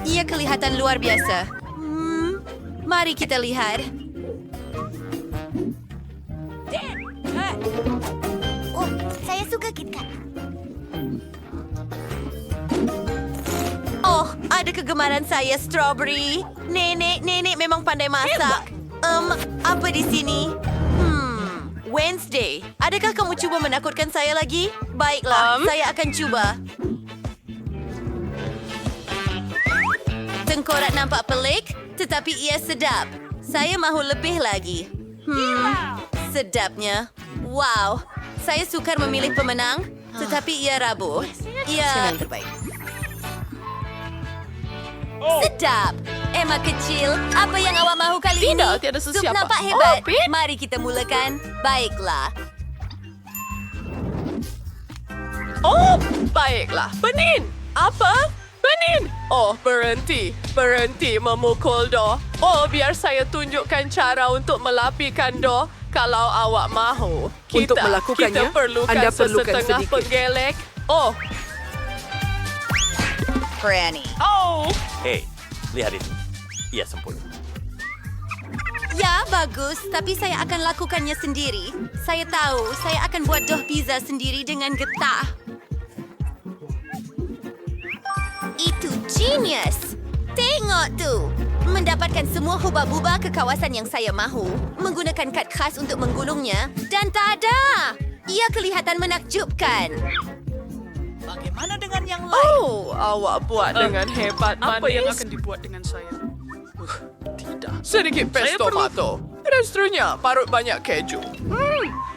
Ia kelihatan luar biasa. Mari kita lihat. Oh, saya suka KitKat. Oh, ada kegemaran saya strawberry. Nenek memang pandai masak. Apa di sini? Wednesday. Adakah kamu cuba menakutkan saya lagi? Baiklah, saya akan cuba. Tengkorak nampak pelik, tetapi ia sedap. Saya mahu lebih lagi. Sedapnya. Wow, saya sukar memilih pemenang, tetapi ia rapuh. Ia Yang terbaik. sedap. Emma kecil, apa yang awak mahu kali ini? Tidak, tiada Sup sesiapa. nampak hebat. Oh, Pete. Mari kita mulakan. Baiklah. Oh, baiklah. Benin. Apa? Benin. Oh, berhenti. Berhenti memukul doh. Oh, biar saya tunjukkan cara untuk melapikan doh. Kalau awak mahu. Untuk melakukannya, kita perlukan anda perlukan sesetengah sedikit. penggelek. Oh, Granny. oh. Hei, lihat itu. Ia sempurna. Ya, bagus. Tapi saya akan lakukannya sendiri. Saya tahu, saya akan buat dough pizza sendiri dengan getah. Itu genius. Tengok tu. Mendapatkan semua hubab-bubah ke kawasan yang saya mahu. Menggunakan kad khas untuk menggulungnya. Dan tak ada. Ia kelihatan menakjubkan. Bagaimana dengan yang lain? Oh, awak buat dengan hebat, manis. Apa yang akan dibuat dengan saya? Tidak. Sedikit pesto tomato. Restrunya parut banyak keju.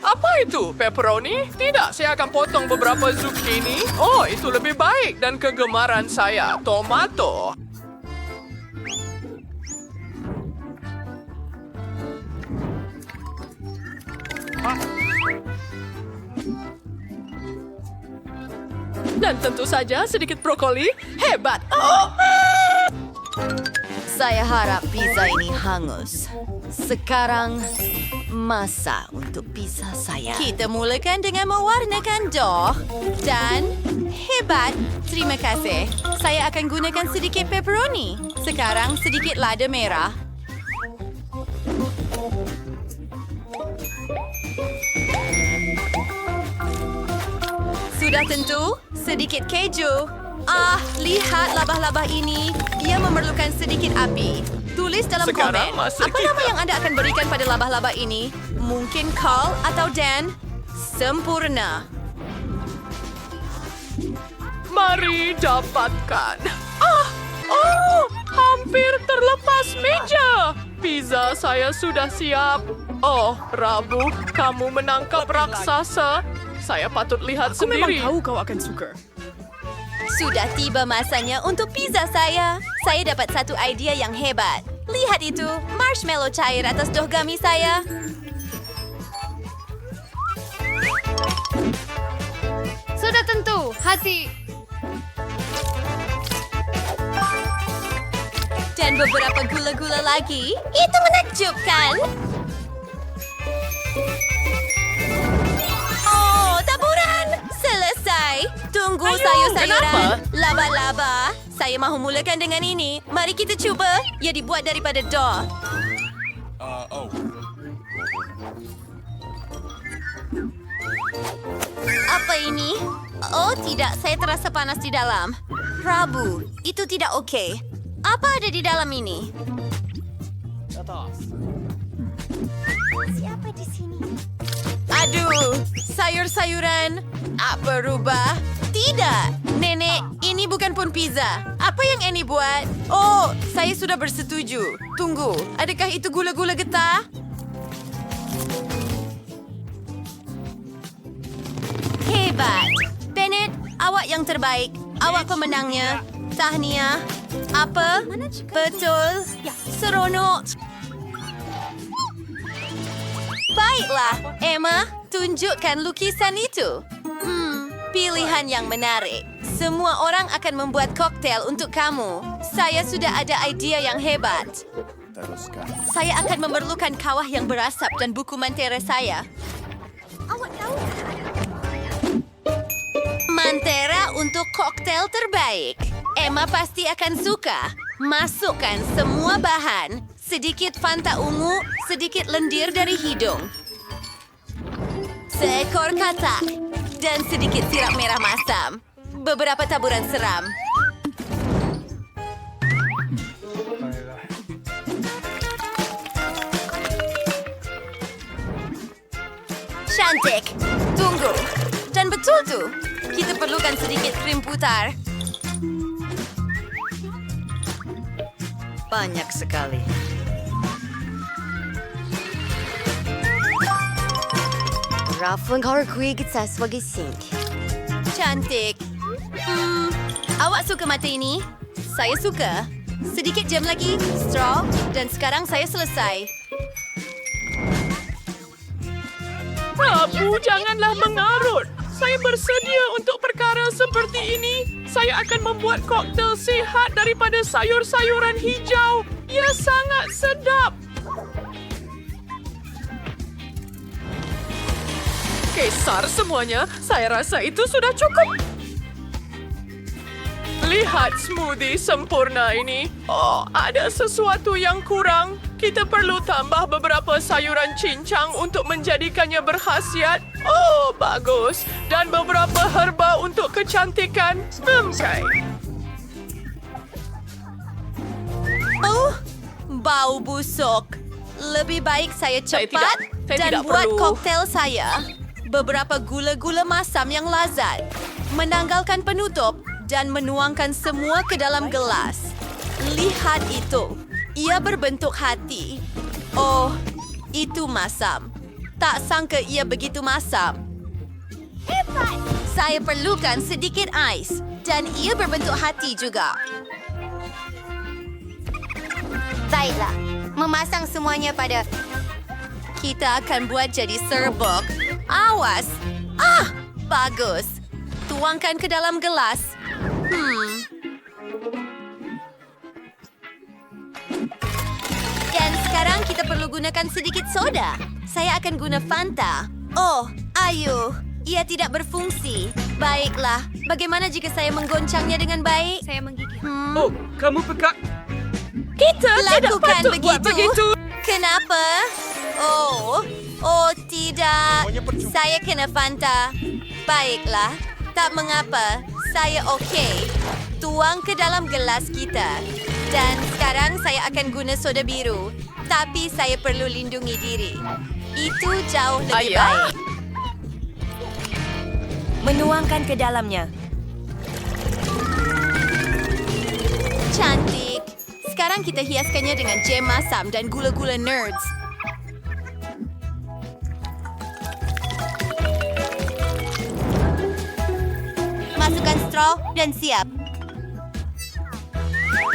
Apa itu? Pepperoni? Tidak, saya akan potong beberapa zucchini. Oh, itu lebih baik dan kegemaran saya. Tomato. Dan tentu saja sedikit brokoli. Hebat. Saya harap pizza ini hangus. Sekarang, masa untuk pizza saya. Kita mulakan dengan mewarnakan dough. Dan hebat, terima kasih. Saya akan gunakan sedikit pepperoni. Sekarang sedikit lada merah. Sudah tentu, sedikit keju. Lihat labah-labah ini. Ia memerlukan sedikit api. Tulis dalam Sekarang komen, masa apa nama yang Anda akan berikan pada labah-labah ini? Mungkin Carl atau Dan? Sempurna. Mari dapatkan. Hampir terlepas meja. Pizza saya sudah siap. Oh, Rabu, kamu menangkap raksasa. Saya patut lihat Aku memang sendiri. tahu kau akan suka. Sudah tiba masanya untuk pizza saya. Saya dapat satu idea yang hebat. Lihat itu, marshmallow cair atas dough gummy saya. Sudah tentu, hati. Dan beberapa gula-gula lagi. Itu menakjubkan. Oh, taburan! Selesai. Tunggu sayur-sayuran. Laba-laba. Saya mahu mulakan dengan ini. Mari kita cuba. Ia dibuat daripada dough. Apa ini? Oh tidak, saya terasa panas di dalam. Rabu, itu tidak okey. Apa ada di dalam ini? Siapa di sini? Aduh, sayur-sayuran. Apa rubah? Tidak, Nenek, ini bukan pun pizza. Apa yang Annie buat? Oh, saya sudah bersetuju. Tunggu, adakah itu gula-gula getah? Hebat. Bennett, awak yang terbaik. Awak pemenangnya. Tahniah. Apa? Betul. Seronok. Baiklah, Emma, tunjukkan lukisan itu. Pilihan yang menarik. Semua orang akan membuat koktail untuk kamu. Saya sudah ada idea yang hebat. Saya akan memerlukan kawah yang berasap dan buku Mantera saya. Awak tahu? Mantera untuk koktail terbaik. Emma pasti akan suka. Masukkan semua bahan. Sedikit Fanta ungu, sedikit lendir dari hidung. Seekor katak. Dan sedikit sirap merah masam. Beberapa taburan seram. Cantik. Tunggu. Dan betul tuh. Kita perlukan sedikit krim putar. Banyak sekali. Raffan kui kita sebagai sink. Cantik. Awak suka mata ini? Saya suka. Sedikit jam lagi, straw, dan sekarang saya selesai. Prabu, janganlah mengarut. Saya bersedia untuk perkara seperti ini. Saya akan membuat koktail sihat daripada sayur-sayuran hijau. Ia sangat sedap. Kesar semuanya. Saya rasa itu sudah cukup. Lihat smoothie sempurna ini. Oh, ada sesuatu yang kurang. Kita perlu tambah beberapa sayuran cincang untuk menjadikannya berkhasiat. Oh, bagus. Dan beberapa herba untuk kecantikan. Okay. Oh, bau busuk. Lebih baik saya cepat Saya dan tidak buat perlu. koktail saya. Beberapa gula-gula masam yang lazat. Menanggalkan penutup dan menuangkan semua ke dalam gelas. Lihat itu. Ia berbentuk hati. Oh, itu masam. Tak sangka ia begitu masam. Hebat! Saya perlukan sedikit ais. Dan ia berbentuk hati juga. Baiklah. Memasang semuanya pada... Kita akan buat jadi serbuk. Awas! Bagus. Tuangkan ke dalam gelas. Dan sekarang kita perlu gunakan sedikit soda. Saya akan guna Fanta. Oh, ayo. Ia tidak berfungsi. Baiklah. Bagaimana jika saya menggoncangnya dengan baik? Saya menggigil. Oh, kamu peka. Kita tidak Lakukan patut buat begitu. Kenapa? Oh tidak. Saya kena Fanta. Baiklah. Tak mengapa. Saya okey. Tuang ke dalam gelas kita. Dan sekarang saya akan guna soda biru. Tapi saya perlu lindungi diri. Itu jauh lebih baik. Menuangkan ke dalamnya. Cantik. Sekarang kita hiaskannya dengan jam masam dan gula-gula nerds. Masukkan straw dan siap.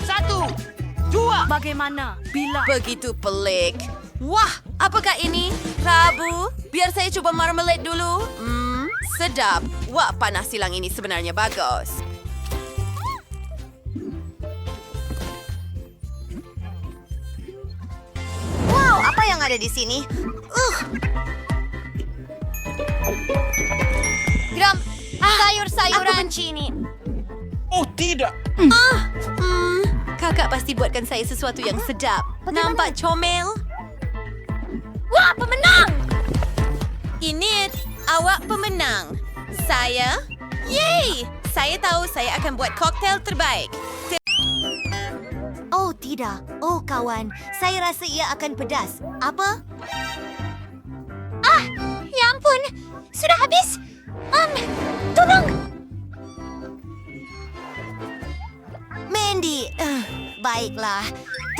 1, 2. Bagaimana? Bila? Begitu pelik. Wah, apakah ini? Rabu? Biar saya coba marmalade dulu. Sedap. Wah, panas silang ini sebenarnya bagus. Wow, apa yang ada di sini? Gram, sayur-sayuran. Aku benci ini. Oh, tidak. Kakak pasti buatkan saya sesuatu yang sedap. Nampak comel? Wah, pemenang! Ini awak pemenang. Saya? Yeay! Saya tahu saya akan buat koktail terbaik. Oh, tidak. Oh, kawan. Saya rasa ia akan pedas. Apa? Ya ampun! Sudah habis! Tolong! Mandy, baiklah.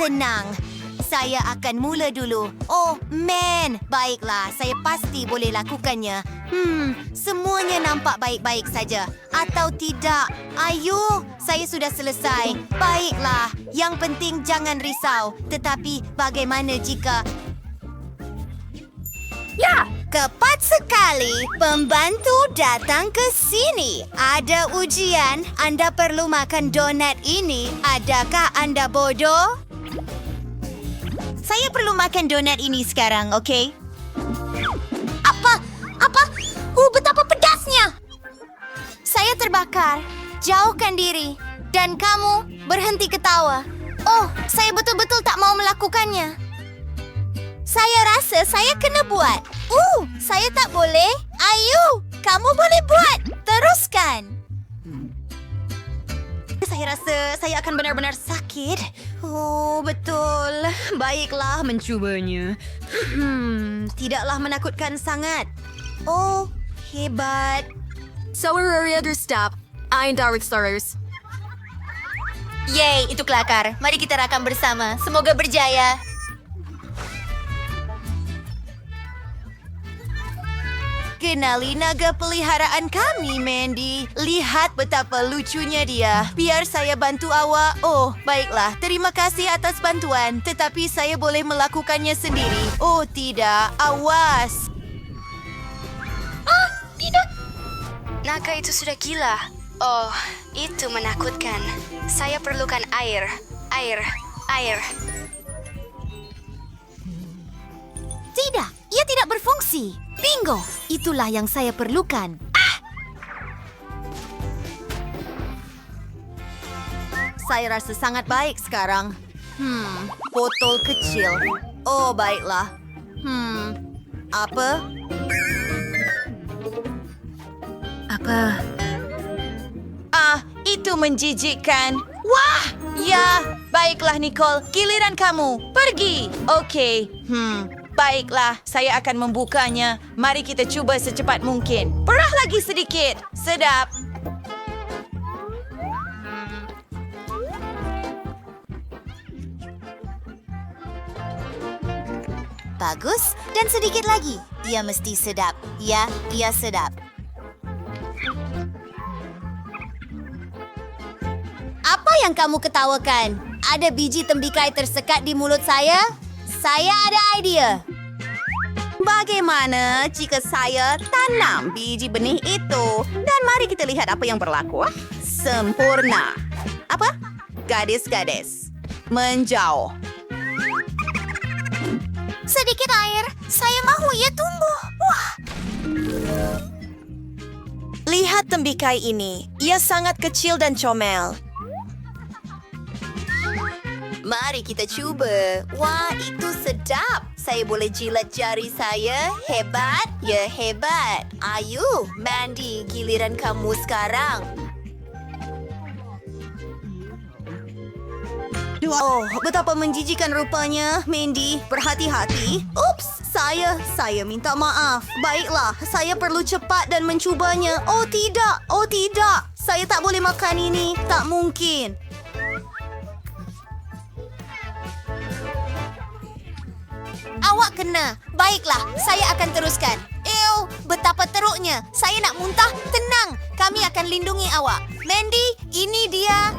Tenang. Saya akan mula dulu. Oh, man. Baiklah, saya pasti boleh lakukannya. Semuanya nampak baik-baik saja. Atau tidak. Ayo, saya sudah selesai. Baiklah. Yang penting jangan risau. Tetapi bagaimana jika... Ya! Tepat sekali. Pembantu datang ke sini. Ada ujian. Anda perlu makan donat ini. Adakah Anda bodoh? Saya perlu makan donat ini sekarang, okey? Apa? Betapa pedasnya! Saya terbakar. Jauhkan diri. Dan kamu berhenti ketawa. Oh, saya betul-betul tak mau melakukannya. Saya rasa saya kena buat. Saya tak boleh. Ayo, kamu boleh buat. Teruskan. Saya rasa saya akan benar-benar sakit. Oh, betul. Baiklah mencubanya. Tidaklah menakutkan sangat. Oh, hebat. So we're ready to stop. I'm Darwick Starters. Yeay, itu kelakar. Mari kita rakam bersama. Semoga berjaya. Kenali naga peliharaan kami, Mandy. Lihat betapa lucunya dia. Biar saya bantu awak. Oh, baiklah. Terima kasih atas bantuan. Tetapi saya boleh melakukannya sendiri. Oh, tidak. Awas. Tidak! Naga itu sudah gila. Oh, itu menakutkan. Saya perlukan air. Tidak, ia tidak berfungsi. Bingo, itulah yang saya perlukan. Saya rasa sangat baik sekarang. Botol kecil. Oh, baiklah. Apa? Itu menjijikkan. Wah! Ya, baiklah Nicole. Giliran kamu. Pergi. Okey. Baiklah, saya akan membukanya. Mari kita cuba secepat mungkin. Perah lagi sedikit. Sedap. Bagus. Dan sedikit lagi. Ia mesti sedap. Ya, ia sedap. Apa yang kamu ketawakan? Ada biji tembikai tersekat di mulut saya? Saya ada idea. Bagaimana jika saya tanam biji benih itu? Dan mari kita lihat apa yang berlaku. Sempurna. Apa? Gadis-gadis. Menjauh. Sedikit air. Saya mahu ia tumbuh. Wah. Lihat tembikai ini. Ia sangat kecil dan comel. Mari kita cuba. Wah, itu sedap. Saya boleh jilat jari saya. Hebat. Ya, hebat. Ayo, Mandy, giliran kamu sekarang. Oh, betapa menjijikan rupanya, Mandy. Berhati-hati. Ups, saya minta maaf. Baiklah, saya perlu cepat dan mencubanya. Oh tidak. Saya tak boleh makan ini. Tak mungkin. Awak kena. Baiklah, saya akan teruskan. Ew, betapa teruknya. Saya nak muntah. Tenang, kami akan lindungi awak. Mandy, ini dia.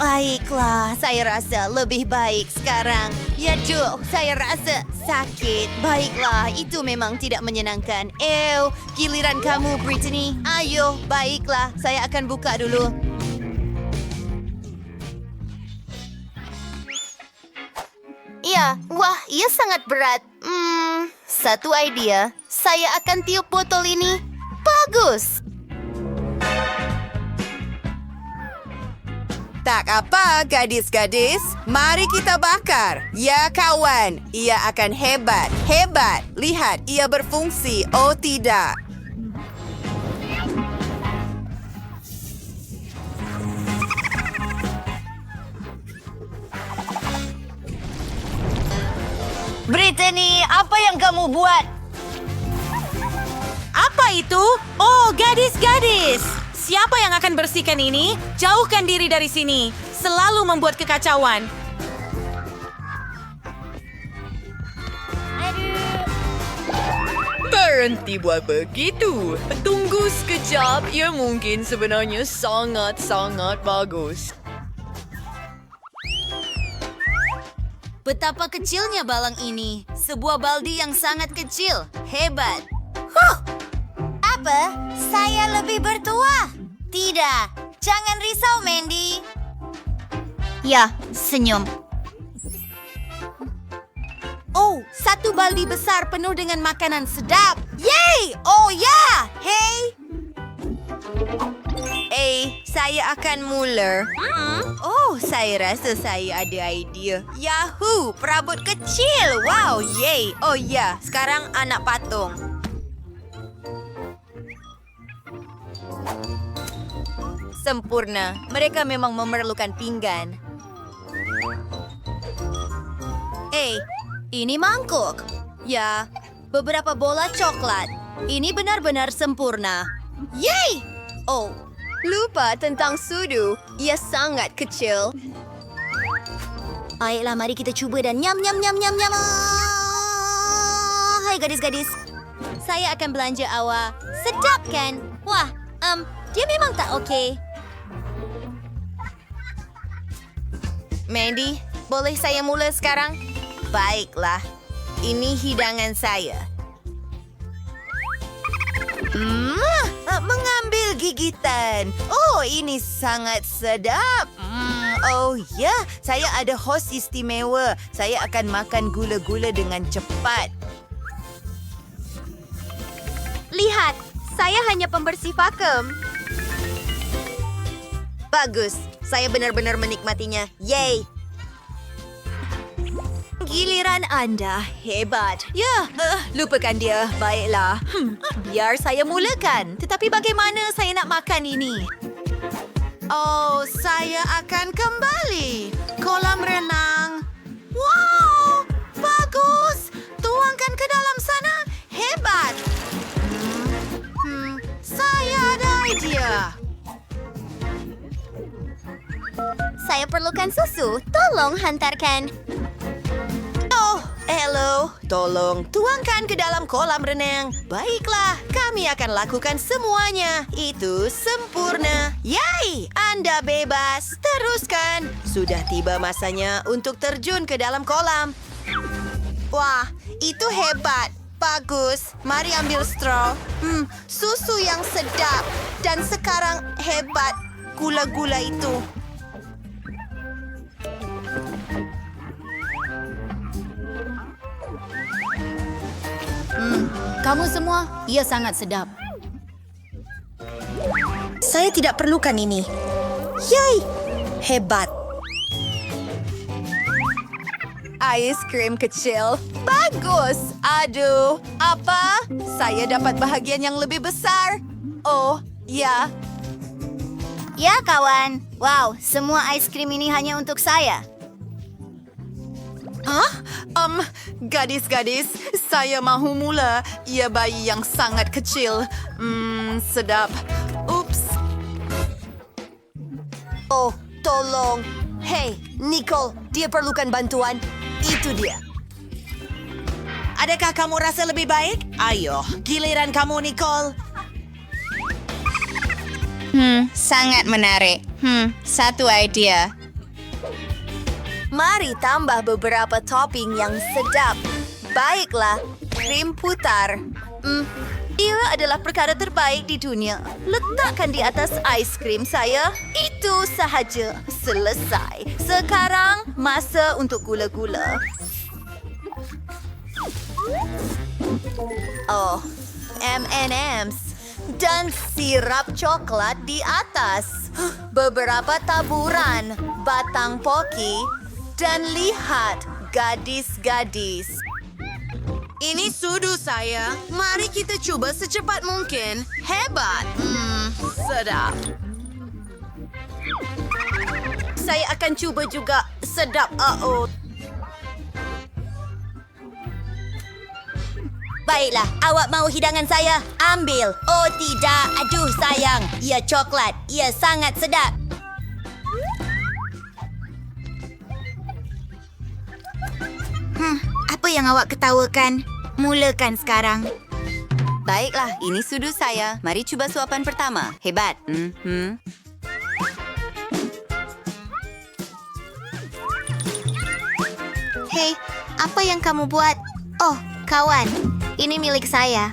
Baiklah, saya rasa lebih baik sekarang. Ya, Duh, saya rasa sakit. Baiklah, itu memang tidak menyenangkan. Giliran kamu, Brittany. Ayo, baiklah, saya akan buka dulu. Ya, wah, ia sangat berat. Satu idea. Saya akan tiup botol ini. Bagus. Tak apa, gadis-gadis. Mari kita bakar. Ya, kawan. Ia akan hebat. Hebat. Lihat, ia berfungsi. Oh, tidak. Brittany, apa yang kamu buat? Apa itu? Oh, gadis-gadis. Siapa yang akan bersihkan ini? Jauhkan diri dari sini. Selalu membuat kekacauan. Berhenti buat begitu. Tunggu sekejap. Ia mungkin sebenarnya sangat-sangat bagus. Betapa kecilnya balang ini. Sebuah baldi yang sangat kecil. Hebat. Apa? Saya lebih bertuah? Tidak. Jangan risau, Mandy. Ya, senyum. Oh, satu baldi besar penuh dengan makanan sedap. Yeay! Oh ya! Hey! Saya akan mula. Oh, saya rasa saya ada idea. Yahoo! Perabot kecil! Wow, yay! Oh ya, sekarang anak patung. Sempurna. Mereka memang memerlukan pinggan. Ini mangkuk. Ya, beberapa bola coklat. Ini benar-benar sempurna. Yeay! Oh, lupa tentang sudu. Ia sangat kecil. Baiklah, mari kita cuba dan nyam. Hai gadis-gadis. Saya akan belanja awak. Sedap kan? Wah, dia memang tak okey. Mandy, boleh saya mula sekarang? Baiklah, ini hidangan saya. Mengambil gigitan. Oh, ini sangat sedap. Oh ya, saya ada hos istimewa. Saya akan makan gula-gula dengan cepat. Lihat, saya hanya pembersih vakum. Bagus, saya benar-benar menikmatinya. Yay! Giliran Anda, hebat. Ya, lupakan dia. Baiklah. Biar saya mulakan. Tetapi bagaimana saya nak makan ini? Oh, saya akan kembali. Kolam renang. Wow, bagus. Tuangkan ke dalam sana. Hebat. perlukan susu. Tolong hantarkan. Oh, hello. Tolong tuangkan ke dalam kolam renang. Baiklah, kami akan lakukan semuanya. Itu sempurna. Yay, Anda bebas. Teruskan. Sudah tiba masanya untuk terjun ke dalam kolam. Wah, itu hebat. Bagus. Mari ambil straw. Susu yang sedap. Dan sekarang hebat gula-gula itu. Kamu semua, ia sangat sedap. Saya tidak perlukan ini. Yay! Hebat. Ais krim kecil. Bagus. Aduh, apa? Saya dapat bahagian yang lebih besar. Oh, ya. Ya, kawan. Wow, semua ais krim ini hanya untuk saya. Hah? Gadis-gadis, saya mahu mula. Ia bayi yang sangat kecil. Sedap. Ups. Oh, tolong. Hey, Nicole, dia perlukan bantuan. Itu dia. Adakah kamu rasa lebih baik? Ayo, giliran kamu, Nicole. Sangat menarik. Satu idea. Mari tambah beberapa topping yang sedap. Baiklah, krim putar. Dia adalah perkara terbaik di dunia. Letakkan di atas ais krim saya. Itu sahaja. Selesai. Sekarang, masa untuk gula-gula. Oh, M&M's. Dan sirap coklat di atas. Beberapa taburan batang poki. Dan lihat, gadis-gadis. Ini sudu saya. Mari kita coba secepat mungkin. Hebat. Sedap. Saya akan cuba juga. Sedap. Baiklah, awak mahu hidangan saya? Ambil. Oh tidak. Aduh sayang. Ia coklat. Ia sangat sedap. Apa yang awak ketawakan? Mulakan sekarang. Baiklah, ini sudu saya. Mari cuba suapan pertama. Hebat. Hei, apa yang kamu buat? Oh, kawan. Ini milik saya.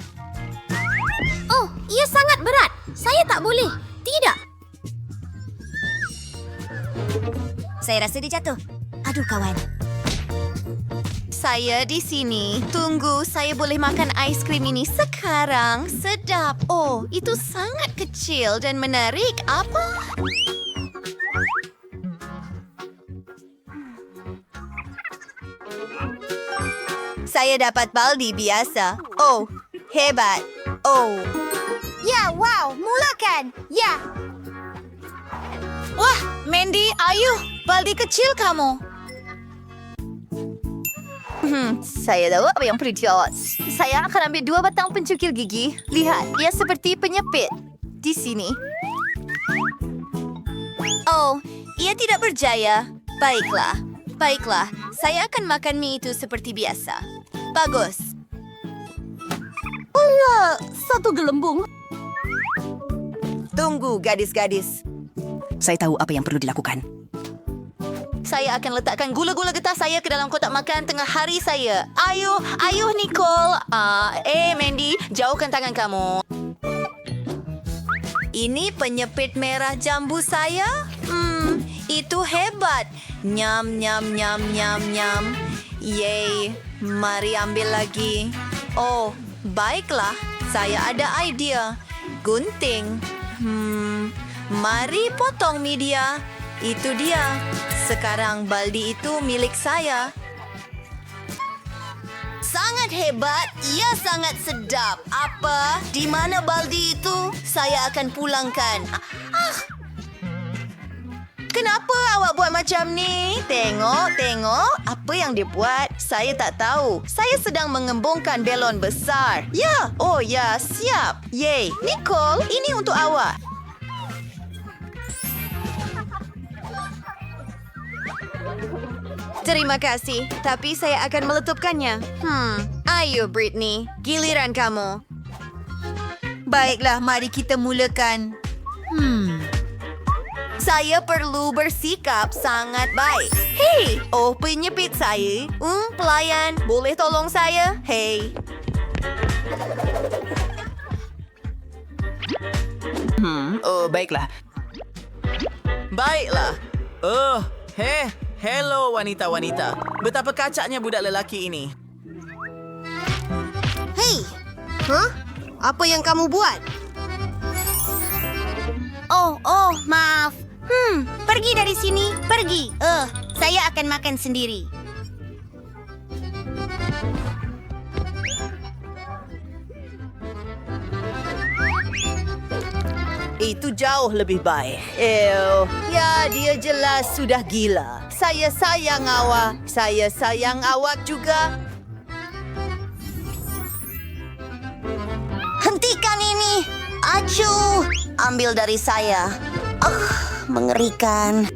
Oh, ia sangat berat. Saya tak boleh. Tidak. Saya rasa dia jatuh. Aduh, kawan. Saya di sini. Tunggu, saya boleh makan ais krim ini sekarang. Sedap. Oh, itu sangat kecil dan menarik. Apa? Saya dapat baldi biasa. Oh, hebat. Oh. Ya, wow. Mulakan. Ya. Wah, Mandy, ayo. Baldi kecil kamu. Saya tahu apa yang perlu dibuat. Saya akan ambil 2 batang pencukil gigi. Lihat, dia seperti penyepit. Di sini. Oh, ia tidak berjaya. Baiklah. Saya akan makan mie itu seperti biasa. Bagus. Oh ya, 1 gelembung. Tunggu, gadis-gadis. Saya tahu apa yang perlu dilakukan. Saya akan letakkan gula-gula getah saya ke dalam kotak makan tengah hari saya. Ayuh Nicole. Mandy, jauhkan tangan kamu. Ini penyepit merah jambu saya? Itu hebat. Nyam. Yeay, mari ambil lagi. Oh, baiklah. Saya ada idea. Gunting. Mari potong media. Itu dia. Sekarang baldi itu milik saya. Sangat hebat. Ia sangat sedap. Apa? Di mana baldi itu? Saya akan pulangkan. Kenapa awak buat macam ni? Tengok. Apa yang dia buat? Saya tak tahu. Saya sedang mengembungkan belon besar. Ya. Oh ya, siap. Yeay. Nicole, ini untuk awak. Terima kasih, tapi saya akan meletupkannya. Ayo Britney, giliran kamu. Baiklah, mari kita mulakan. Saya perlu bersikap sangat baik. Hei, penyepit saya. Pelayan, boleh tolong saya? Hei. Baiklah. Hello wanita-wanita. Betapa kacaknya budak lelaki ini. Hei, apa yang kamu buat? Oh, maaf. Pergi dari sini, pergi. Saya akan makan sendiri. Itu jauh lebih baik. Ya, dia jelas sudah gila. Saya sayang awak. Saya sayang awak juga. Hentikan ini. Acuh, ambil dari saya. Mengerikan.